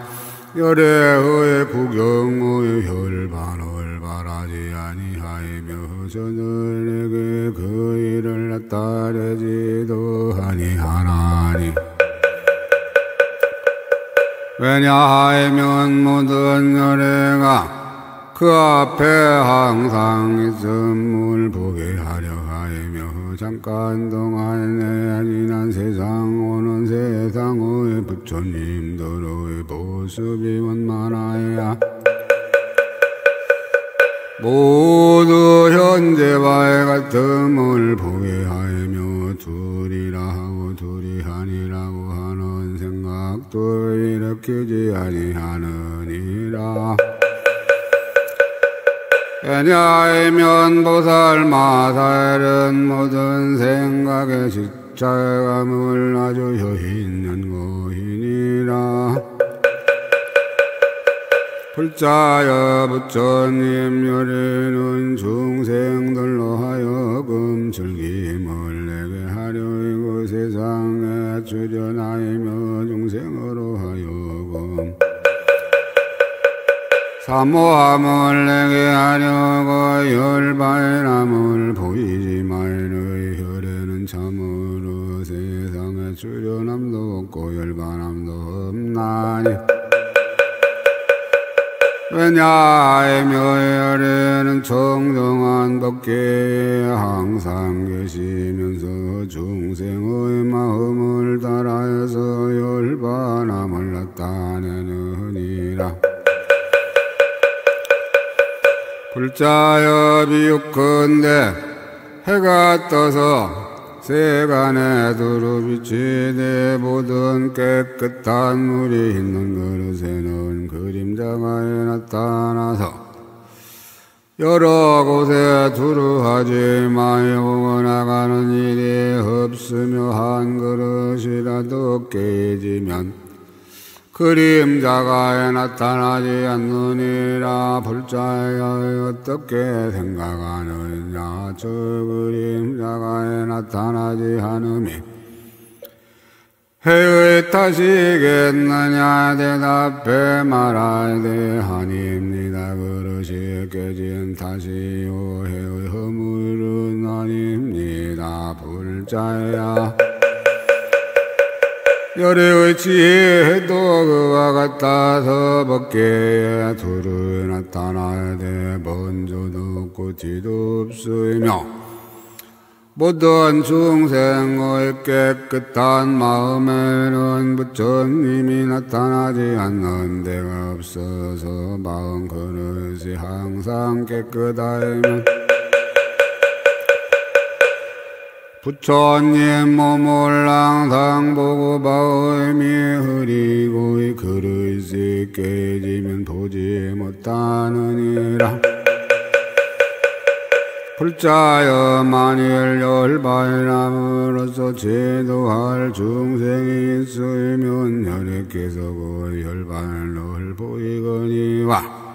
Speaker 1: 열애의 구경의 열반을 바라지 아니하이며 저들에게 그 일을 나타내지도 아니하나니 왜냐하면 모든 열애가 그 앞에 항상 있음을 보게 하려 하이며 잠깐 동안에 아니난 세상 오는 세상의 부처님들의 모습이 원만하여 모두 현재와의 같음을 보게 하이며 둘이라 하고 둘이 아니라고 하는 생각도 일으키지 아니하느니라. 왜냐하면 보살 마살은 모든 생각의 십자감을 아주 여있는 고인이라. 불자여 부처님 열애는 중생들로 하여금 즐김을 내게 하려 이고 세상에 출현하이며 중생으로 하여금 사모함을 내게 하려고 열반의 남을 보이지 말의 혈에는 참으로 세상에 출현함도 없고 열반함도 없나니 왜냐하면 열애는 청정한 법계에 항상 계시면서 중생의 마음을 따라서 열반함을 나타내느니라. 불자여 비유컨대 해가 떠서 세간에 두루 비치되 모든 깨끗한 물이 있는 그릇에는 그림자가 나타나서 여러 곳에 두루 하지 마요 나가는 일이 없으며 한 그릇이라도 깨지면 그림자가 나타나지 않느니라. 불자여 어떻게 생각하느냐 저 그림자가 나타나지 않음이 해의 탓이겠느냐 대답해 말하되 아닙니다. 그릇이 깨진 탓이요 해의 허물은 아닙니다. 불자야 열애의 지혜도 그와 같아서 법계에 두루 나타나되 먼저도 없고 뒤도 없으며 모든 중생의 깨끗한 마음에는 부처님이 나타나지 않는 데가 없어서 마음 그릇이 항상 깨끗하면 부처님 몸을 항상 보고 바의미 흐리고 그릇이 깨지면 보지 못하느니라. 불자여 만일 열반함으로써 제도할 중생이 있으면 혈액께서 그 열반을 보이거니와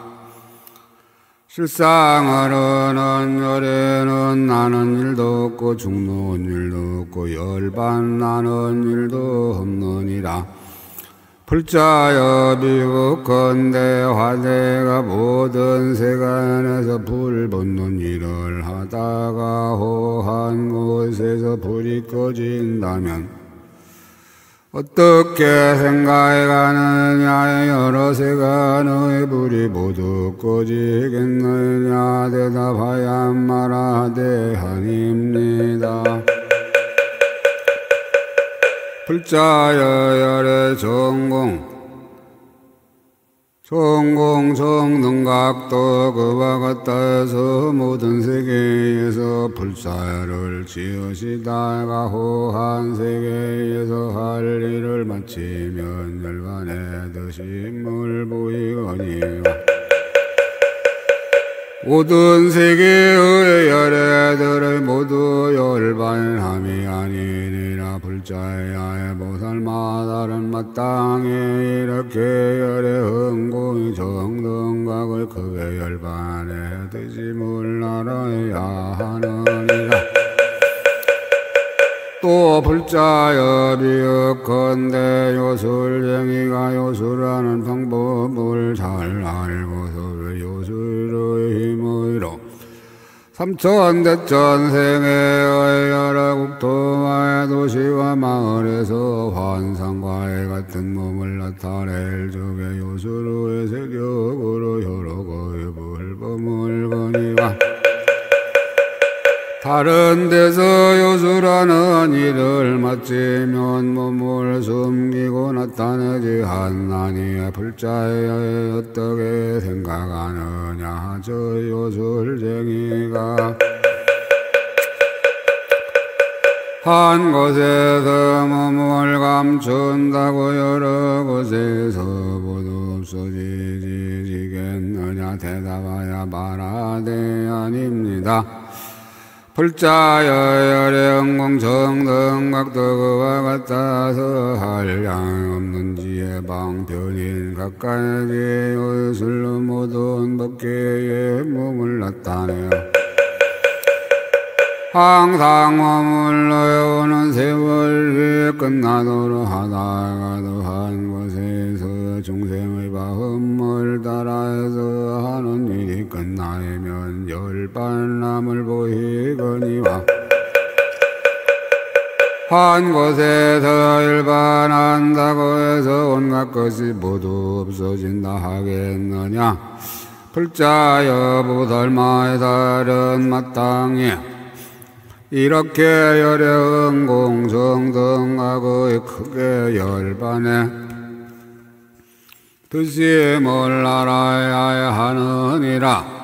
Speaker 1: 실상으로는 열에는 나는 일도 없고 죽는 일도 없고 열반 나는 일도 없느니라. 불자여 비극건대 화대가 모든 세간에서 불 붙는 일을 하다가 호한 곳에서 불이 꺼진다면 어떻게 생각해 가느냐. 여러 세간의 불이 모두 꺼지겠느냐. 대답하야 말하되 아닙니다. 불자여 열의 전공 정등각도 그와 같아서 모든 세계에서 불사를 지으시다가 호한 세계에서 할 일을 마치면 열반의 드심을 보이거니와 모든 세계의 열애들의 모두 열반함이 아니니라. 불자야 보살마다는 마땅히 이렇게 열의 흥공이 정등각을 크게 열반에 드심을 알아야 하느니라. 또 불자여 비읍건대 요술쟁이가 요술하는 방법을 잘 알고서 요술의 힘으로 삼천대천생의 여러 국토와 도시와 마을에서 환상과의 같은 몸을 나타낼 적에 요술의 세력으로 여러 거의 불범을 거니와 다른 데서 요술하는 일을 마치면 몸을 숨기고 나타내지 않나니 불자여 어떻게 생각하느냐. 저 요술쟁이가 한 곳에서 몸을 감춘다고 여러 곳에서 모두 없어지겠느냐. 대답하야 말하되 아닙니다. 불자여 열의 흥공 정등각도 그와 같아서 한량 없는 지혜 방편인 각가지 요술로 모든 법계의 몸을 나타내어 항상 머물러오는 세월 위에 끝나도록 하다가도 한 곳에서 중생의 마음을 따라서 하는 일이 끝나면 열반함을 보이거니와 한 곳에서 열반한다고 해서 온갖 것이 모두 없어진다 하겠느냐. 불자여 보살마의 달은 마땅히 이렇게 열의 흥공 정등각의 크게 열반에 드심을 알아야 하느니라.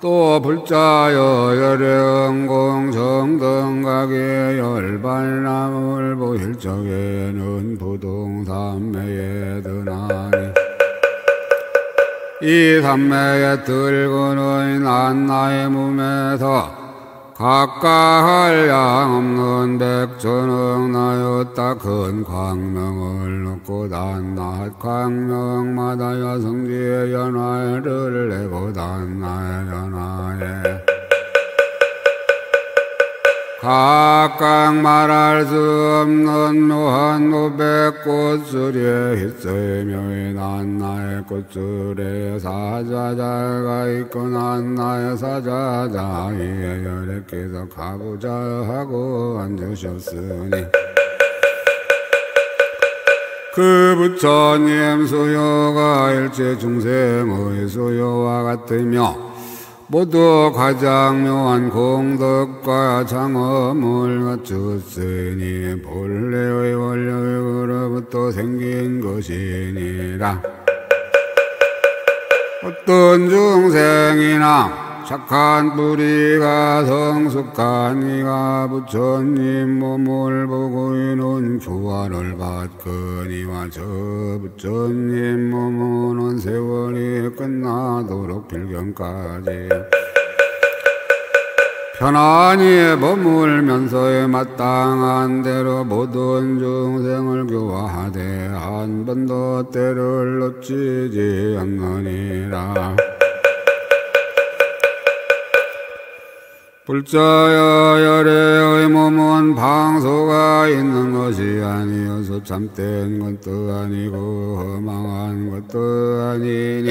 Speaker 1: 또 불자여 열의 흥공 정등각의 열반함을 보일 적에는 부동산매에 드나니 이 산매에 들고는 난나의 몸에서 각각 한량 없는 백천억 나였다. 큰 광명을 놓고 단낮 광명마다 여성지의 연화를 내고 단낮 연화에 각각 말할 수 없는 묘한 묘백 꽃술에 있으며 난나의 꽃술에 사자자가 있고 난나의 사자자의 열애께서 가보자 하고 앉으셨으니 그 부처님 수요가 일체 중생의 수요와 같으며 모두 가장 묘한 공덕과 장엄을 갖췄으니 본래의 원력으로부터 생긴 것이니라. 어떤 중생이나 착한 뿌리가 성숙한 이가 부처님 몸을 보고 이는 교화를 받거니와 저 부처님 몸은 세월이 끝나도록 필경까지 편안히 머물면서에 마땅한 대로 모든 중생을 교화하되 한 번도 때를 놓치지 않느니라. 불자여 열애의 몸은 방소가 있는 것이 아니어서 참된 것도 아니고 허망한 것도 아니니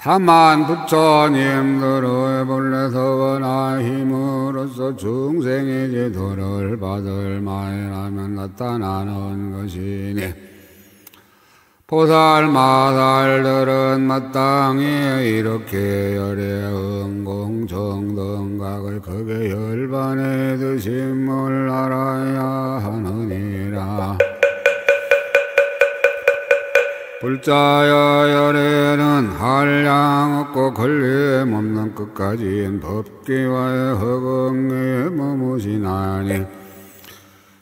Speaker 1: 다만 부처님들의 본래 서원한 힘으로서 중생의 제도를 받을 만이라면 나타나는 것이니 보살마살들은 마땅히 이렇게 열애 응공 정등각을 극의 열반에 드심을 알아야 하느니라. 불자여 열애는 한량 없고 걸림 없는 끝까지인 법기와의 허공에 머무시나니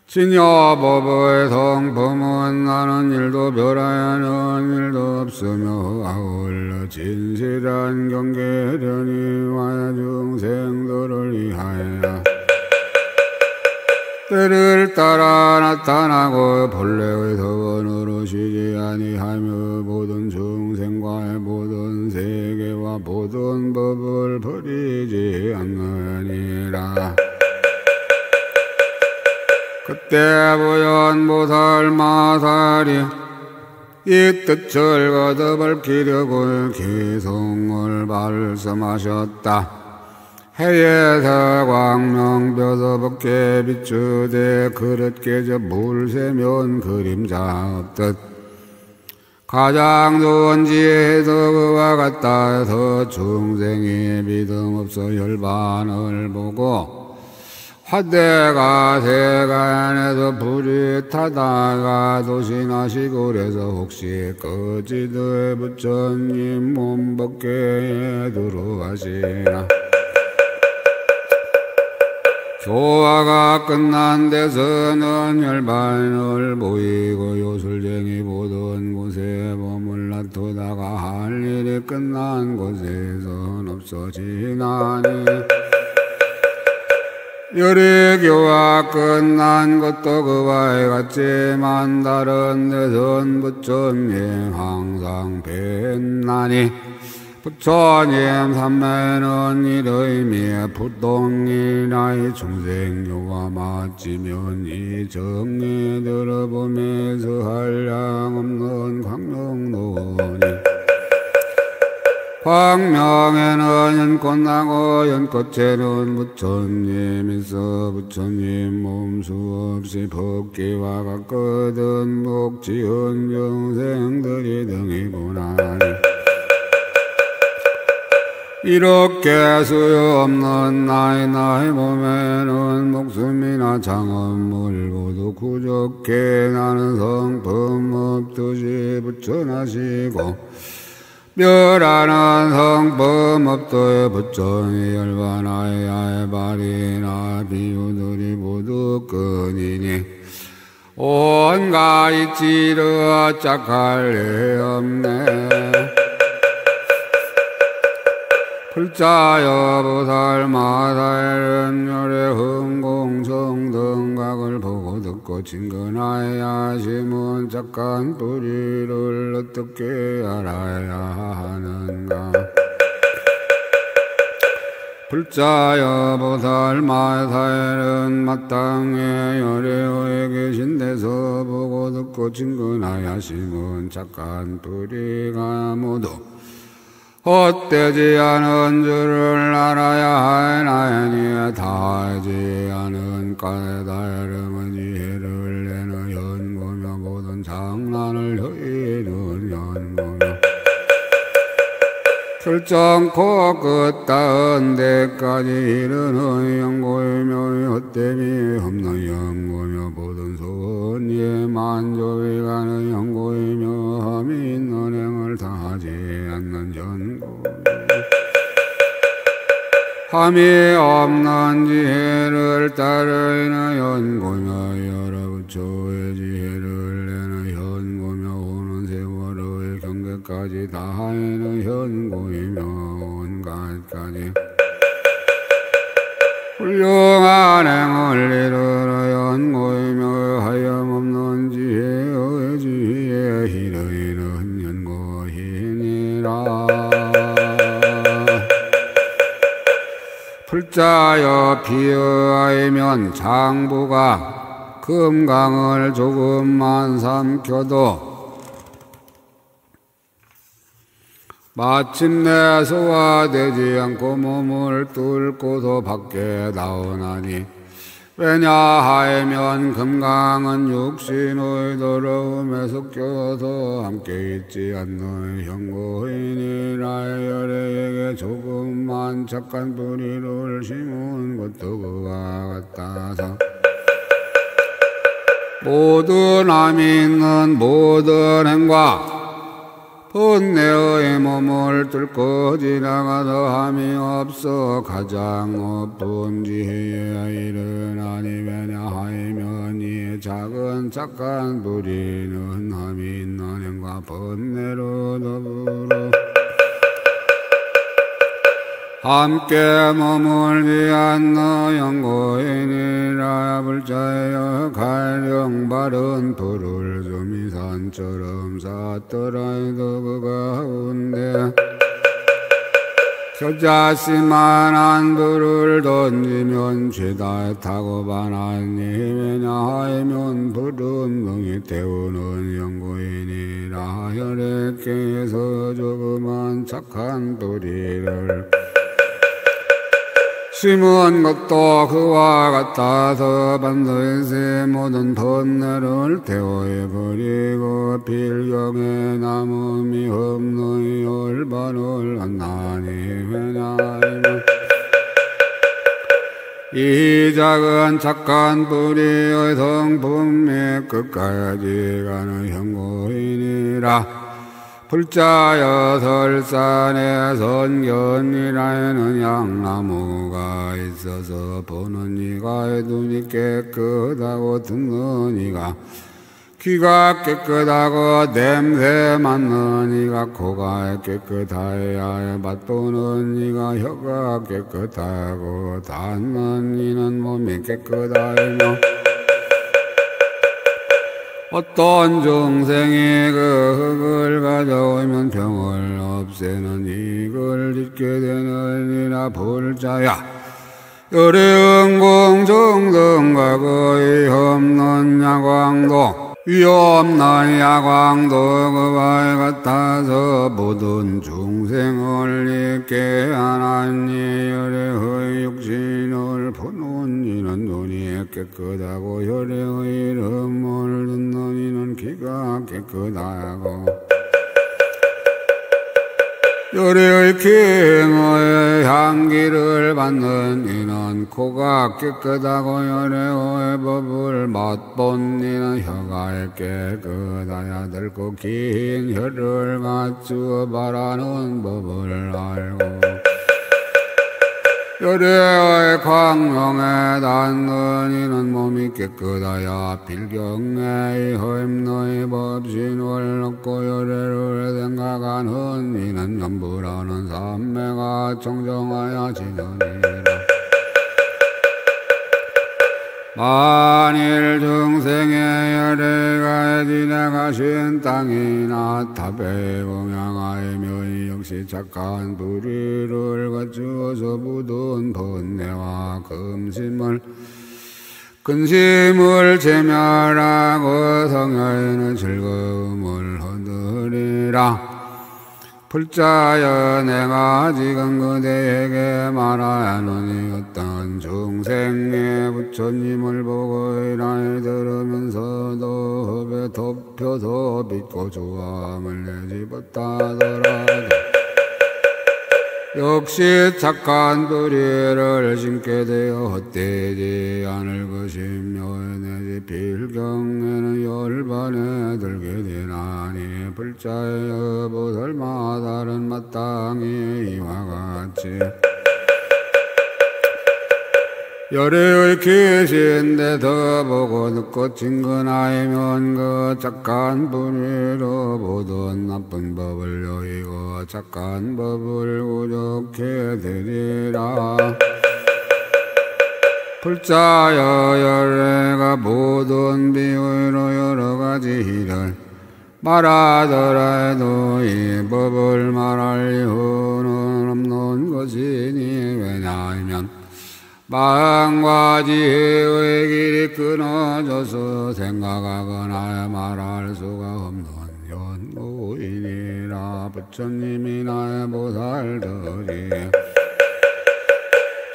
Speaker 1: 진여법의 성품은 나는 일도 별하여는 일도 없으며 아울러 진실한 경계련이와 중생들을 위하여 때를 따라 나타나고 본래의 서원으로 쉬지 아니하며 모든 중생과의 모든 세계와 모든 법을 버리지 않느니라. 그때 부연보살마살이 이 뜻을 거듭 밝히려고 기송을 말씀하셨다. 해에서 광명벼서 벗게 비추되 그릇 깨져 물새면 그림자 없듯 가장 좋은 지혜에서 그와 같다 해서 중생이 믿음 없어 열반을 보고 화대가 세간에서 불이 타다가 도시나 시골에서 혹시 거지들 부처님 몸 벗게 들어가시나. 교화가 끝난 데서는 열반을 보이고 요술쟁이 모든 곳에 몸을 놔두다가 할 일이 끝난 곳에선 없어지나니 열애교화 끝난 것도 그와 같지만 다른 데선 부처님 항상 뵀나니 부처님 삼매는 이름이 부동이나이 중생교와 맞지면 이 정리 들어보면서 한량 없는 광명노니 광명에는 연꽃나고 연꽃에는 부처님 있어 부처님 몸수 없이 법기와 같거든 복지은 영생들이 등이 보나니 이렇게 수요 없는 나의 몸에는 목숨이나 장엄물 모두 구족해 나는 성품 없듯이 부처나시고 멸하는 성품 없도에 부처니 열반하여 발이나 비유들이 모두 끈이니 온갖 이치를 짝할 리 없네. 불자여 보살마살은 열애 흥공정등각을 보고 듣고 진근하여 심은 착한 뿌리를 어떻게 알아야 하는가. 불자여 보살마살은 마땅히 열애에 계신 데서 보고 듣고 진근하여 심은 착한 뿌리가 모두 헛되지 않은 줄을 알아야 하나니 다하지 않은 까다름은 지혜를 내는 연고며 모든 장난을 허이는 연고며 결정코 끝다은 데까지 이르는 연고이며 헛됨이 없는 연고며 모든 소원에 만족이 가는 연고이며 함이 있는 행을 다하지 않는 연고 함이 없는 지혜를 따르는 현고며 여러 부처의 지혜를 내는 현고며 오는 세월의 경계까지 다하는 현고이며 온갖까지 훌륭한 행을 이루러 연고이며 하염없는 지혜의 지혜에 이르이는 연고이니라. 풀자여 비어이면 장부가 금강을 조금만 삼켜도 마침내 소화되지 않고 몸을 뚫고도 밖에 나오나니 왜냐하면 금강은 육신의 더러움에 섞여서 함께 있지 않는 현고인이라. 열애에게 조금만 착한 뿌리를 심은 것도 그와 같아서 모든 함이 있는 모든 행과 본내의 몸을 뚫고 지나가도 함이 없어 가장 높은 지혜에 이르나니 왜냐하면 이 작은 착한 뿌리는 함이 있는 행과 본내로 더불어 함께 머물지 않는 영고인이라. 불자여 가령 바른 불을 수미산처럼 샀더라도 그 가운데 겨자씨만한 불을 던지면 죄다 타고 바나니 왜냐하면 불은 능히 태우는 영고인이라. 혈액계에서 조그만 착한 뿌리를 심은 것도 그와 같아서 반드시 모든 번뇌를 태워버리고 필경에 남음이 없는 열반을 한다니 왜냐하면 이 작은 착한 뿌리의 성품이 끝까지 가는 현고인이라. 불자여 설산에 선견이라는 양나무가 있어서 보는 이가 눈이 깨끗하고 듣는 이가 귀가 깨끗하고 냄새 맡는 이가 코가 깨끗하여 맛보는 이가 혀가 깨끗하고 닿는 이는 몸이 깨끗하며 어떤 중생이 그 흙을 가져오면 병을 없애는 이걸 짓게 되느니라. 불자야 열애응공 정등과 거의 없는 야광도 위없는 야광도 그와 같아서 모든 중생을 있게 하나니 열애의 육신을 보는 이는 눈이 깨끗하고 열애의 이름을 듣는 이는 귀가 깨끗하고 열애의 킹의 향기를 받는 이는 코가 깨끗하고 열애의 법을 맛본 이는 혀가 깨끗하여 늙고 긴 혀를 갖추어 바라는 법을 알고 열애의 광명에 닿는 이는 몸이 깨끗하여 필경의 흠의 법신을 얻고 열애를 생각하는 이는 염불하는 삼매가 청정하여 지느니라. 만일 중생의 열애가 지나가신 땅이나 탑에 공양하며 역시 착한 뿌리를 갖추어서 묻은 번뇌와 근심을 제멸하고 성녀에는 즐거움을 얻으리라. 불자여 내가 지금 그대에게 말하노니 어떤 중생의 부처님을 보고 이날 들으면서도 흡에 덮여서 믿고 조함을 내지 못하더라도 역시 착한 뿌리를 심게 되어 헛되지 않을 것이며 내지 필경에는 열반에 들게 되나니 불자여 보살마 다른 마땅히 이와 같이 열애의 계신데 더 보고 듣고 친근하이면 그 착한 분위로 보던 나쁜 법을 여의고 착한 법을 우족해 되리라. 불자여 열애가 모든 비유로 여러가지 일을 말하더라도 이 법을 말할 이유는 없는 것이니 왜냐하면 마음과 지혜의 길이 끊어져서 생각하거나 말할 수가 없는 연고이니라. 부처님이 나의 보살들이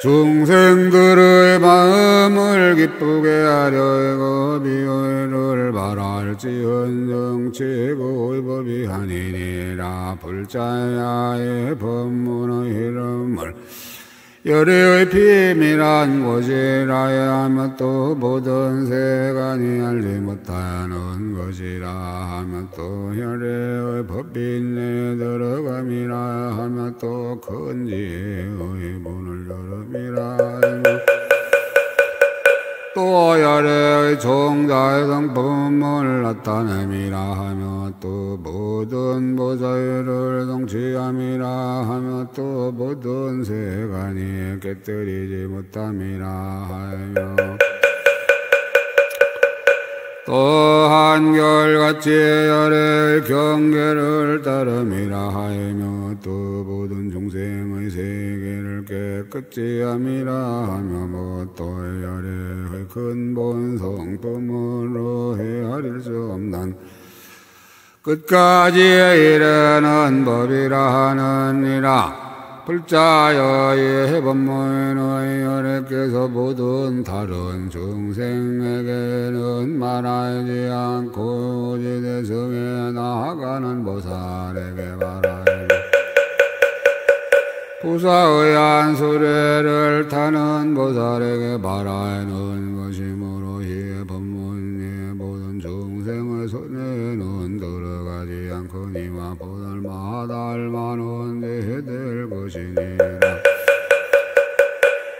Speaker 1: 중생들의 마음을 기쁘게 하려 비유를 말할지언정 최고의 법이 아니니라. 불자야의 법문의 이름을 열애의 비밀한 곳이라야 하며 또 모든 세간이 알지 못하는 것이라 하며 또 열애의 법인에 들어감이라 하며 또 큰 지혜의 문을 열음이라 하며 또 열애의 종자의 성품을 나타냄이라 하며 또 모든 보살을 성취함이라 하며 또 모든 세간이 깨뜨리지 못함이라 하며 또 한결같이 열애의 경계를 따름이라 하며 또 모든 종생의 세계를 깨끗이 함이라 하며 또 열애의 근본 성품으로 헤아릴 수 없는 끝까지 이르는 법이라 하느니라. 불자여의 법문의 열애께서 모든 다른 중생에게는 말하지 않고 오직 대성에 나아가는 보살에게 말하니 부사의 한 수레를 타는 보살에게 말하는 것이므로 이 법문이 모든 중생의 손에는 들어가지 않거니와 보살마다 알만한 대될 것이니라.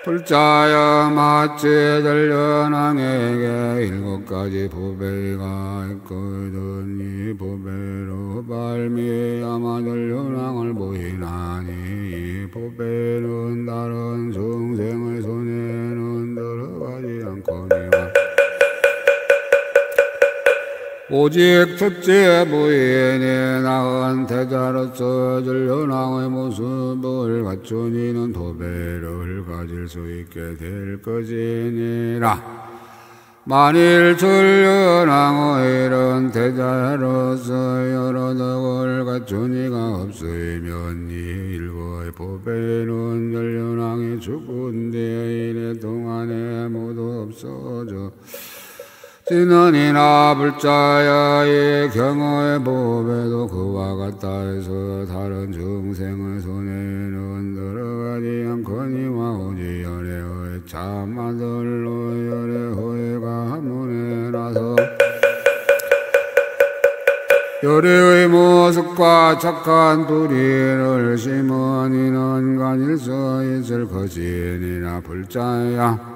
Speaker 1: 불자여 마치 전련왕에게 7가지 보배가 있거든 이 보배로 발미야마 전련왕을 보이나니 이 보배는 다른 중생의 손에는 들어가지 않거니와 오직 첫째 부인이 낳은 태자로서 전련왕의 모습을 갖춘 이는 도배를 가질 수 있게 될 것이니라. 만일 전련왕의 이런 태자로서 여러 덕을 갖춘 이가 없으면 이 7의 보배는 전련왕이 죽은 뒤에 이래 동안에 모두 없어져 지는이나 불자야의 경우의 보배도 그와 같다 해서 다른 중생의 손에는 들어가지 않거니와 오직 열애의 참아들로 열애의 가문에 나서 열애의 모습과 착한 뿌리를 심은 이는 가질 수 있을 것이니라. 불자야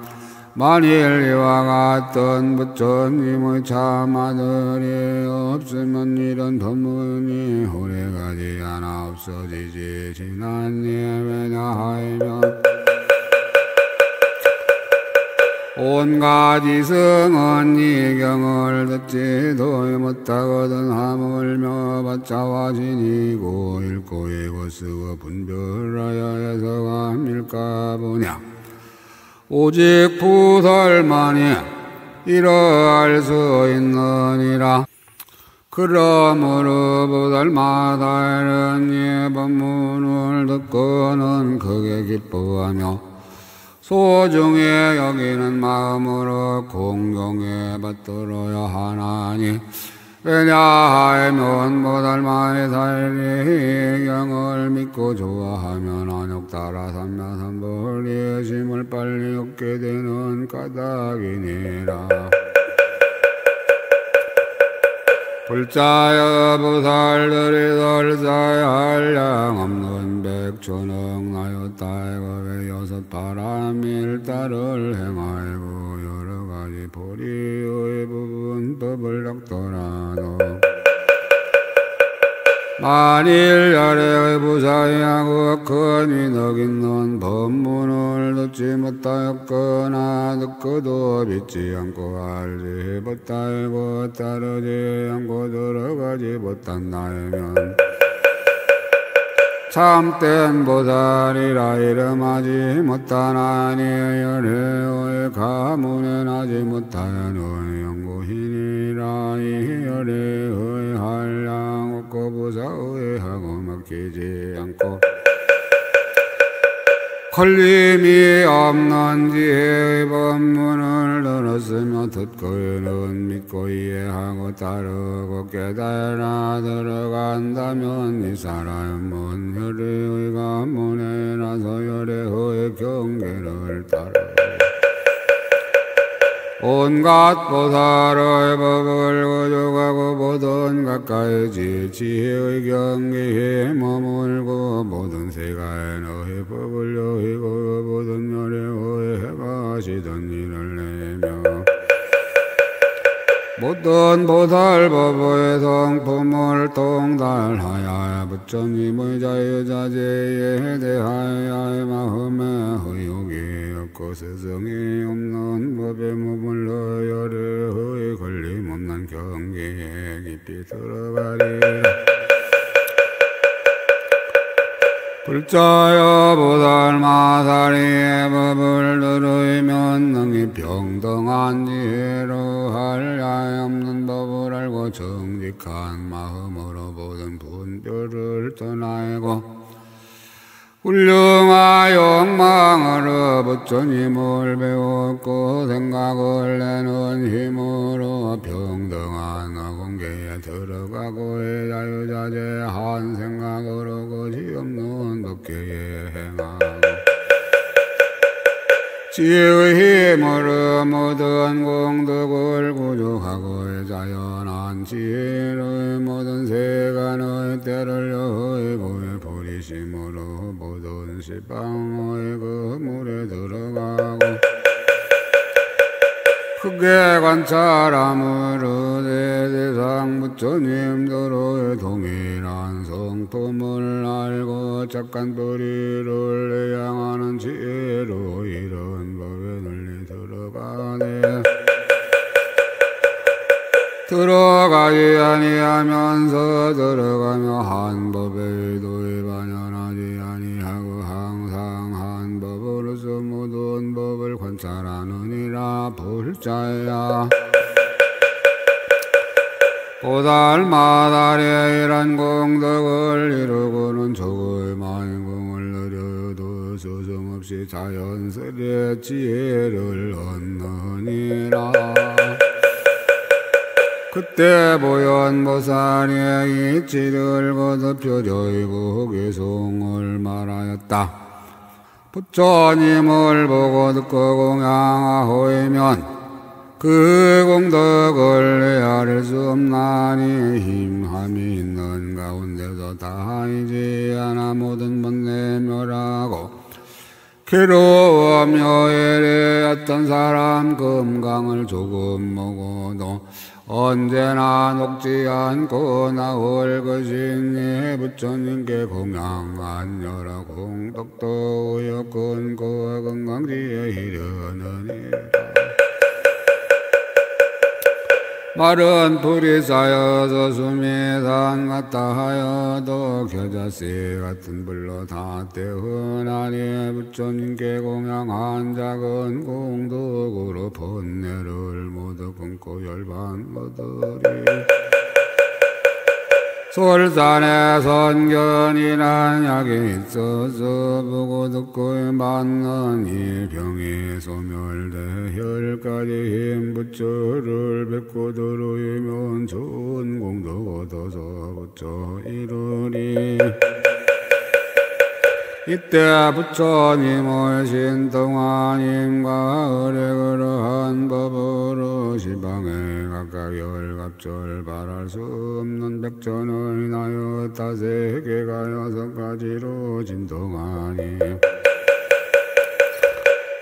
Speaker 1: 만일 이와 같던 부처님의 참아들이 없으면 이런 법문이 오래가지 않아 없어지지 지났니 왜냐하면 온갖 이성은 이 경을 듣지도 못하거든 하물며 바자와 진이고 읽고 읽고 쓰고 분별하여 해서 함일까 보냐. 오직 보살만이 이러할 수 있느니라. 그러므로 보살마다 이런 이 법문을 듣고는 크게 기뻐하며 소중히 여기는 마음으로 공경해 받들어야 하나니 왜냐하면 보살만이 살리 경을 믿고 좋아하면 안욕 따라 삼야삼벌리의 심을 빨리 얻게 되는 까닭이니라. 불자여 보살들이 설사에 한량 없는 백천억 나였다이거에 여섯 바람일 따를 행하고 여러가지 보리의 부분 법을 닥더라도 만일 열애의 부사하고 큰 이덕 있는 법문을 듣지 못하였거나 듣고도 믿지 않고 알지 못하고 따르지 않고 들어가지 못한다면 참된 보살이라 이름하지 못하나니 열애의 가문에 나지 못하는 영구hin이라 이 열애의 한량 없고 부사의하고 먹히지 않고 걸림이 없는 지혜의 법문을 들었으며 듣고는 믿고 이해하고 따르고 깨달아 들어간다면 이 사람은 열애의 가문에 나서 열애의 경계를 따르고 온갖 보살의 법을 거족하고 모든 가까이 지혜의 경계에 머물고 모든 세가에 너의 법을 여의고 모든 열애의 해가시던 일을 내며 모든 보살법의 성품을 통달하여 부처님의 자유자재에 대하여 마음에 의욕이 없고 세상에 없는 법에 머물러 열애의 걸림없는 경계에 깊이 들어가리라. 불자여 보살마사리의 법을 들으면 능히 평등한 지혜로 한량 없는 법을 알고 정직한 마음으로 모든 분별을 떠나고 훌륭한 욕망으로 부처님을 배웠고 생각을 내는 힘으로 평등한 어공계에 들어가고 자유자재한 생각으로 거지없는 덕계에 행하고 지혜의 힘으로 모든 공덕을 구족하고 자연한 지혜로 모든 세간의 때를 여의고 보리심으로 모든 시방의 그 물에 들어가고 크게 관찰함으로 대대상 부처님들의 동일한 성품을 알고 착한 도리를 향하는 지혜로 이런 법에 널리 들어가네. 들어가지 아니하면서 들어가며 한 법에 도에 반연하지 아니하고 항상 한 법으로서 모든 법을 관찰하느니라. 불자야 보살마다리에 이런 공덕을 이루고는 조금의 공을 누려도 소송없이 자연스레 지혜를 얻느니라. 그때 보현보살이 이치를 거듭 저희고 개송을 말하였다. 부처님을 보고 듣고 공양하오이면 그 공덕을 헤아릴 수 없나니 힘함이 있는 가운데서 다하이지 않아 모든 번뇌 멸하고 괴로움 여일에 어떤 사람 금강을 조금 먹어도 언제나 녹지 않고 나올 것이니 부처님께 공양한 여러 공덕도 여건고 건강지에 이르느니라. 마른 불이 쌓여서 숨이 산 같다 하여도 겨자씨 같은 불로 다 태우나니 부처님께 공양한 작은 공덕으로 번뇌를 모두 끊고 열반 얻으리. 솔산에 선견이란 약이 있어서 보고 듣고 맞는 이 병이 소멸돼 혈까지 힘 부처를 뵙고 들으면 좋은 공덕 얻어서 부처 이루리. 이때 부처님의 신통한 힘과 의뢰 그러한 법으로 시방에 가까이 각각 열갑절 말할 수 없는 백전을 인하였다. 세계가 여섯 가지로 진동하니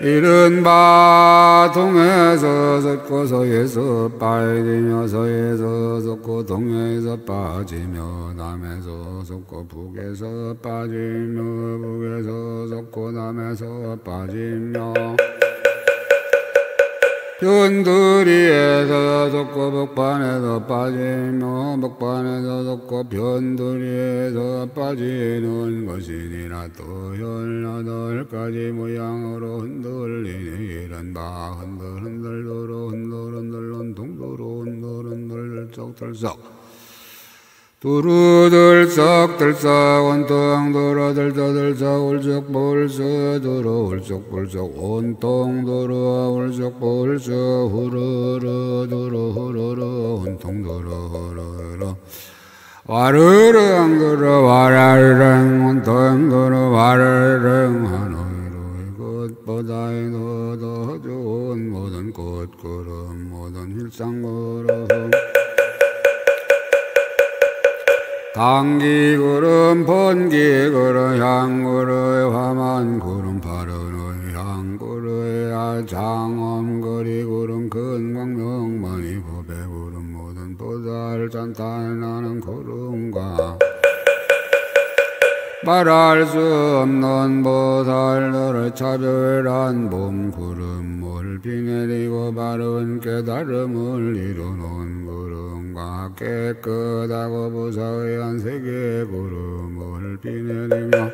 Speaker 1: 이른바 동에서 솟고 서에서 빠지며 서에서 솟고 동에서 빠지며 남에서 솟고 북에서 빠지며 북에서 솟고 남에서 빠지며 변두리에서 솟고 북반에서 빠지며 북반에서 솟고 변두리에서 빠지는 것이니라. 또 18가지 모양으로 흔들리니 이른바 흔들흔들 도로 흔들흔들 논통도로 흔들흔들 들썩들썩 두루들썩들썩 온통 도로들썩들썩 울적불썩 도로 울적불썩 온통 도로 울적불썩 후루루 도로 후루루 온통 도로 후루루 와르릉 도로 와르릉 온통 도로 와르릉 하늘의 꽃보다 더 좋은 모든 꽃구름 모든 힐상구름 당기구름, 번기구름, 향구름, 화만구름, 파른의 향구름, 장엄거리구름, 근광명만이 보배구름, 모든 보살 잔탄나는 구름과 말할 수 없는 보살들의 차별한 몸구름, 물 비내리고 바른 깨달음을 이루는 구름과 깨끗하고 무사의한 세계구름을 비내리며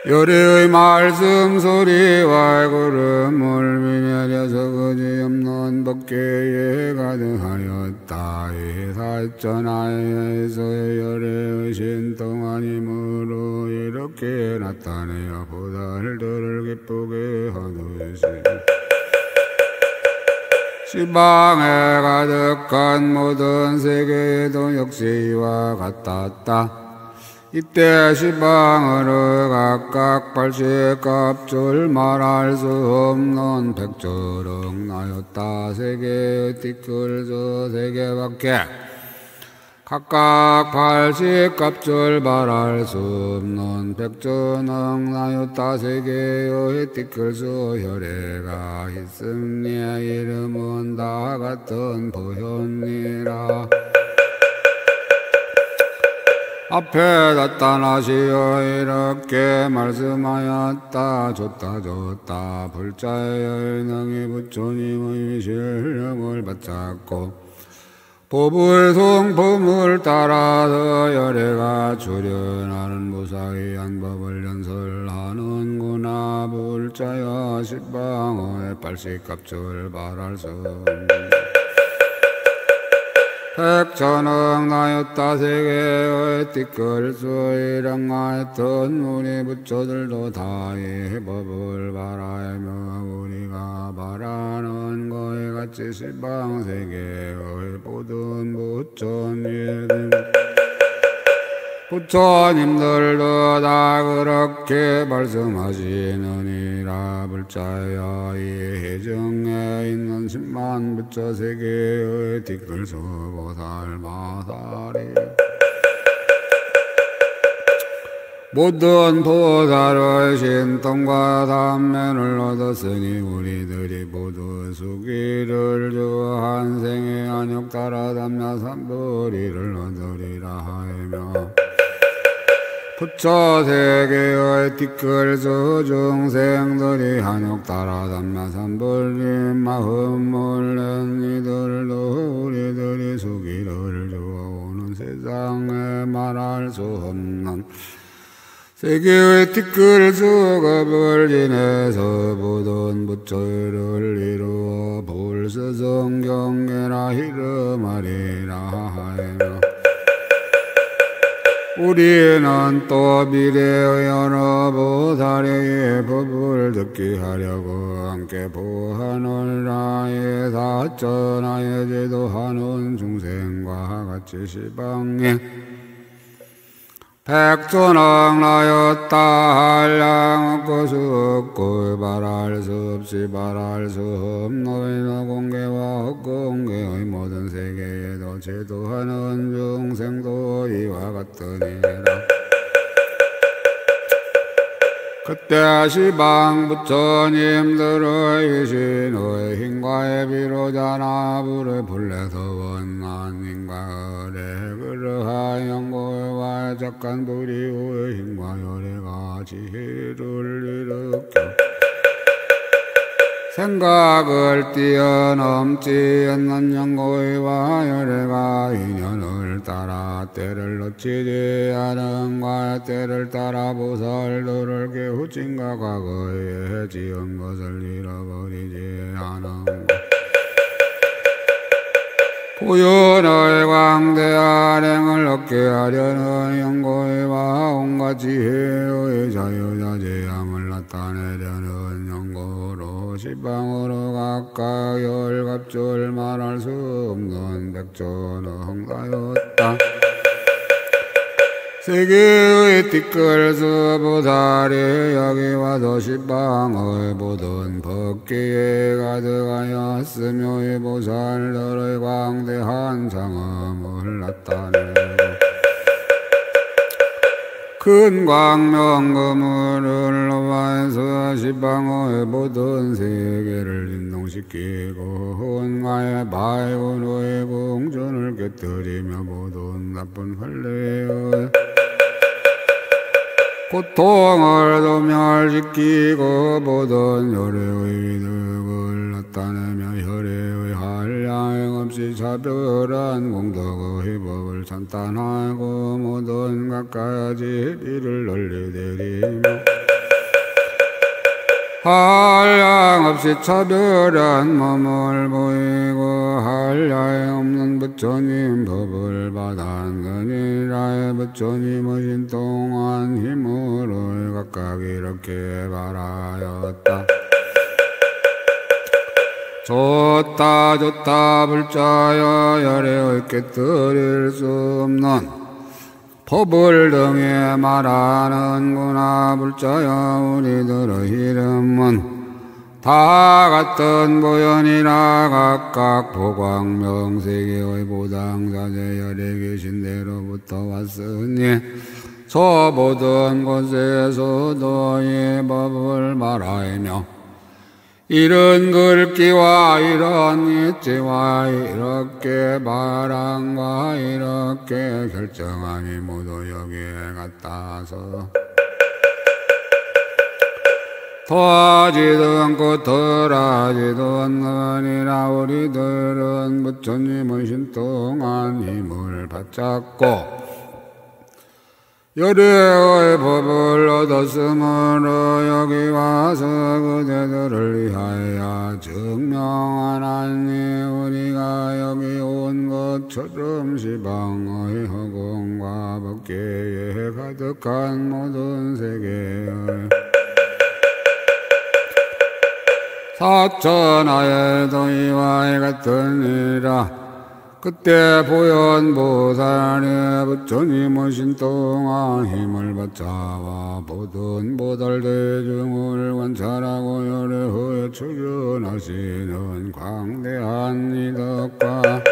Speaker 1: 요리의 말씀 소리와 구름을 비내려서 그지없는 법계에 가득하였다. 이 사천하에서의 요리의 신통한 힘으로 이렇게 나타내어 보살들을 기쁘게 하듯이 시방에 가득한 모든 세계에도 역시 이와 같았다. 이때 시방으로 각각 80갑절 말할 수 없는 백조령 나였다. 세계의 티끌 세 개밖에 각각 80갑절 말할 수 없는 백조령 나였다. 세계의 티끌수 혈애가 있으니 이름은 다 같은 보현이라. 앞에 나타나시어 이렇게 말씀하였다. 좋다 불자의 능히 부처님의 신령을 바쳤고 법을 성품을 따라서 열애가 출현하는 무사히한 법을 연설하는구나. 불자여 십방의 80갑절 말할 수 백천억 나였다. 세계의 티끌수 일행하였던 우리 부처들도 다 이 법을 바라며 우리가 바라는 거에 같이 시방세계의 모든 부처님들도 다 그렇게 말씀하시느니라. 불자여 이 해정에 있는 10만 부처 세계의 티끌수 보살마살이 모든 보살의 신통과 단면을 얻었으니 우리들이 모두 수기를 주 한생의 안욕 따라 담야 삼불이를 얻으리라 하며 부처 세계의 티끌수 중생들이 한욕 따라 담야 삼불이 마음을 낸 이들도 우리들이 수기를 주어오는 세상에 말할 수 없는 세계의 티끌수 겁을 지내서 모든 부처를 이루어 불스성 경계라 이름하리라 하며 우리는 또 미래의 여러 보살의 법을 듣게 하려고 함께 보하늘라의 사천하에 제도하는 중생과 같이 시방에 백전왕나였다 한량 없고 수없고 말할 수 없이 말할 수 없노이너 공개와 헛공개의 모든 세계에도 제도하는 중생도 이와 같으니라. 그때 시방 부처님들의 위신의 힘과의 비로자나 불의 불에서 원한 힘과 열의 그러한 영고와 작간 불이의 힘과 열애가 지혜를 일으켜 생각을 뛰어넘지 않는 영고와 열애가 인연을 따라 때를 놓치지 않은과 때를 따라 보살도를 깨우친가 과거에 지은 것을 잃어버리지 않은 보현의 광대한 행을 얻게 하려는 영고와 온갖 지혜의 자유자재함을 나타내려는 영고로 시방으로 각각 열갑줄 말할 수 없는 백전흥사였다. 세계의 티끌수 보살이 여기 와서 시방의 모든 법기에 가득하였으며 이 보살들의 광대한 장엄을 나타내고 큰 광명금을 놓아서 시방의 모든 세계를 진동시키고 혼과의 바이군의 공존을 깨뜨리며 모든 나쁜 환례의 고통을 도멸시키고 모든 혈의 이득을 나타내며 혈의 한량 없이 차별한 공덕의 법을 찬탄하고 모든 갖가지 비를 널리 내리며 한량 없이 차별한 몸을 보이고 한량 없는 부처님 법을 받았느니라. 부처님의 신통한 힘으로 각각 이렇게 말하였다. 좋다 좋다 불자여 열애의 깨뜨릴 수 없는 법을 등에 말하는구나. 불자여 우리들의 이름은 다 같은 보현이라 각각 보광명세계의 보당자재 열에 계신 데로부터 왔으니 저 모든 곳에서도 이 법을 말하며 이런 글귀와 이런 이치와 이렇게 말함과 이렇게 결정하니 모두 여기에 갖다서 더하지도 않고 덜하지도 않느니라. 우리들은 부처님의 신통한 힘을 받잡고 열애의 법을 얻었으므로 여기 와서 그대들을 위하여 증명하나니 우리가 여기 온 것처럼 시방의 허공과 법계에 가득한 모든 세계의 사천하에도 이와 같으니라. 그때 보현보살이 부처님의 신통한 힘을 받잡아 모든 보살대중을 관찰하고 열애에 출현하시는 광대한 이덕과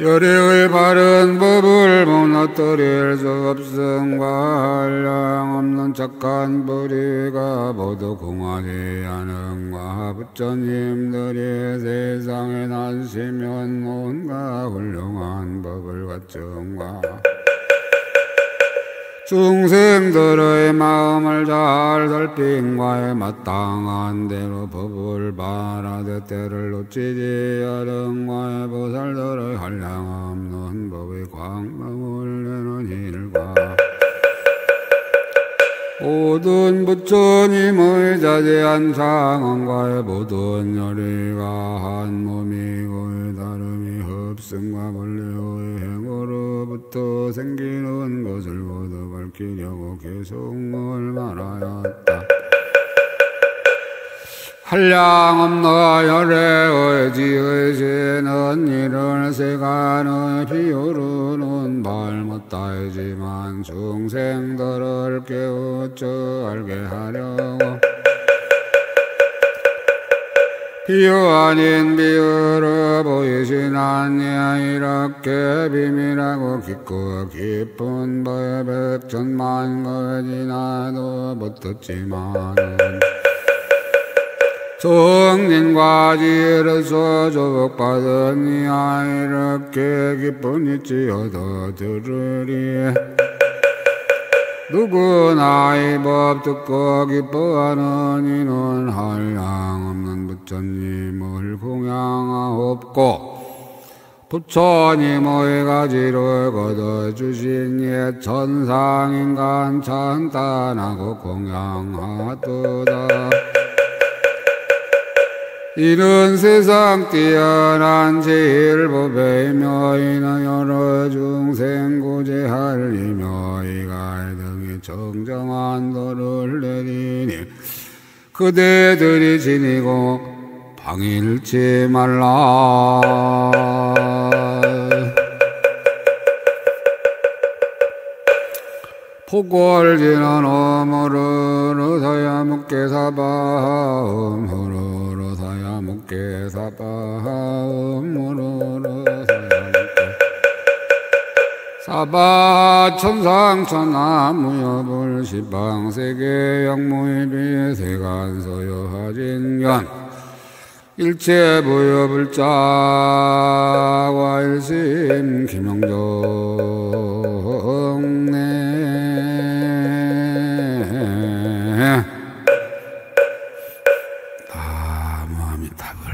Speaker 1: 열애의 바른 법을 무너뜨릴 수 없음과 한량 없는 착한 불의가 모두 공하지 않음과 부처님들이 세상에 나시면 온갖 훌륭한 법을 갖춤과 중생들의 마음을 잘 살핀과에 마땅한 대로 법을 말하되 때를 놓치지 않음과에 보살들의 한량 없는 법의 광명을 내는 일과 모든 부처님의 자제한 장언과의 모든 열의가 한 몸이고 다름이 없음과 본래의 행으로부터 생기는 것을 모두 밝히려고 개성을 말하였다. 한량 없나 열애의 지의시는 이를 세간의 비오르는 말 못하지만 중생들을 깨우쳐 알게 하려고 비유 아닌 비유로 보이시나니 이렇게 비밀하고 깊고 깊은 법에 백천만 거지나도 못듣지만은 성진과 지혜로서 조복받은 이야 이렇게 기쁜 이치여도 들으리 누구나 이 법 듣고 기뻐하는 이는 한량 없는 부처님을 공양하옵고 부처님의 가지를 거둬주신 옛 천상인간 찬탄하고 공양하도다. 이는 세상 뛰어난 제일법이며 이는 여러 중생 구제하리며 이가 등이 정정한 도를 내리니 그대들이 지니고 방일치 말라. 폭골지는 어무르르 서야 묵계사바음 후르르 서야 묵계사바음 무르르 서야 묵계 사바 천상천하 무여불 시방세계 영무이비 세간소여하진견 일체 부여불자와 일심 김영종내 나무아미타불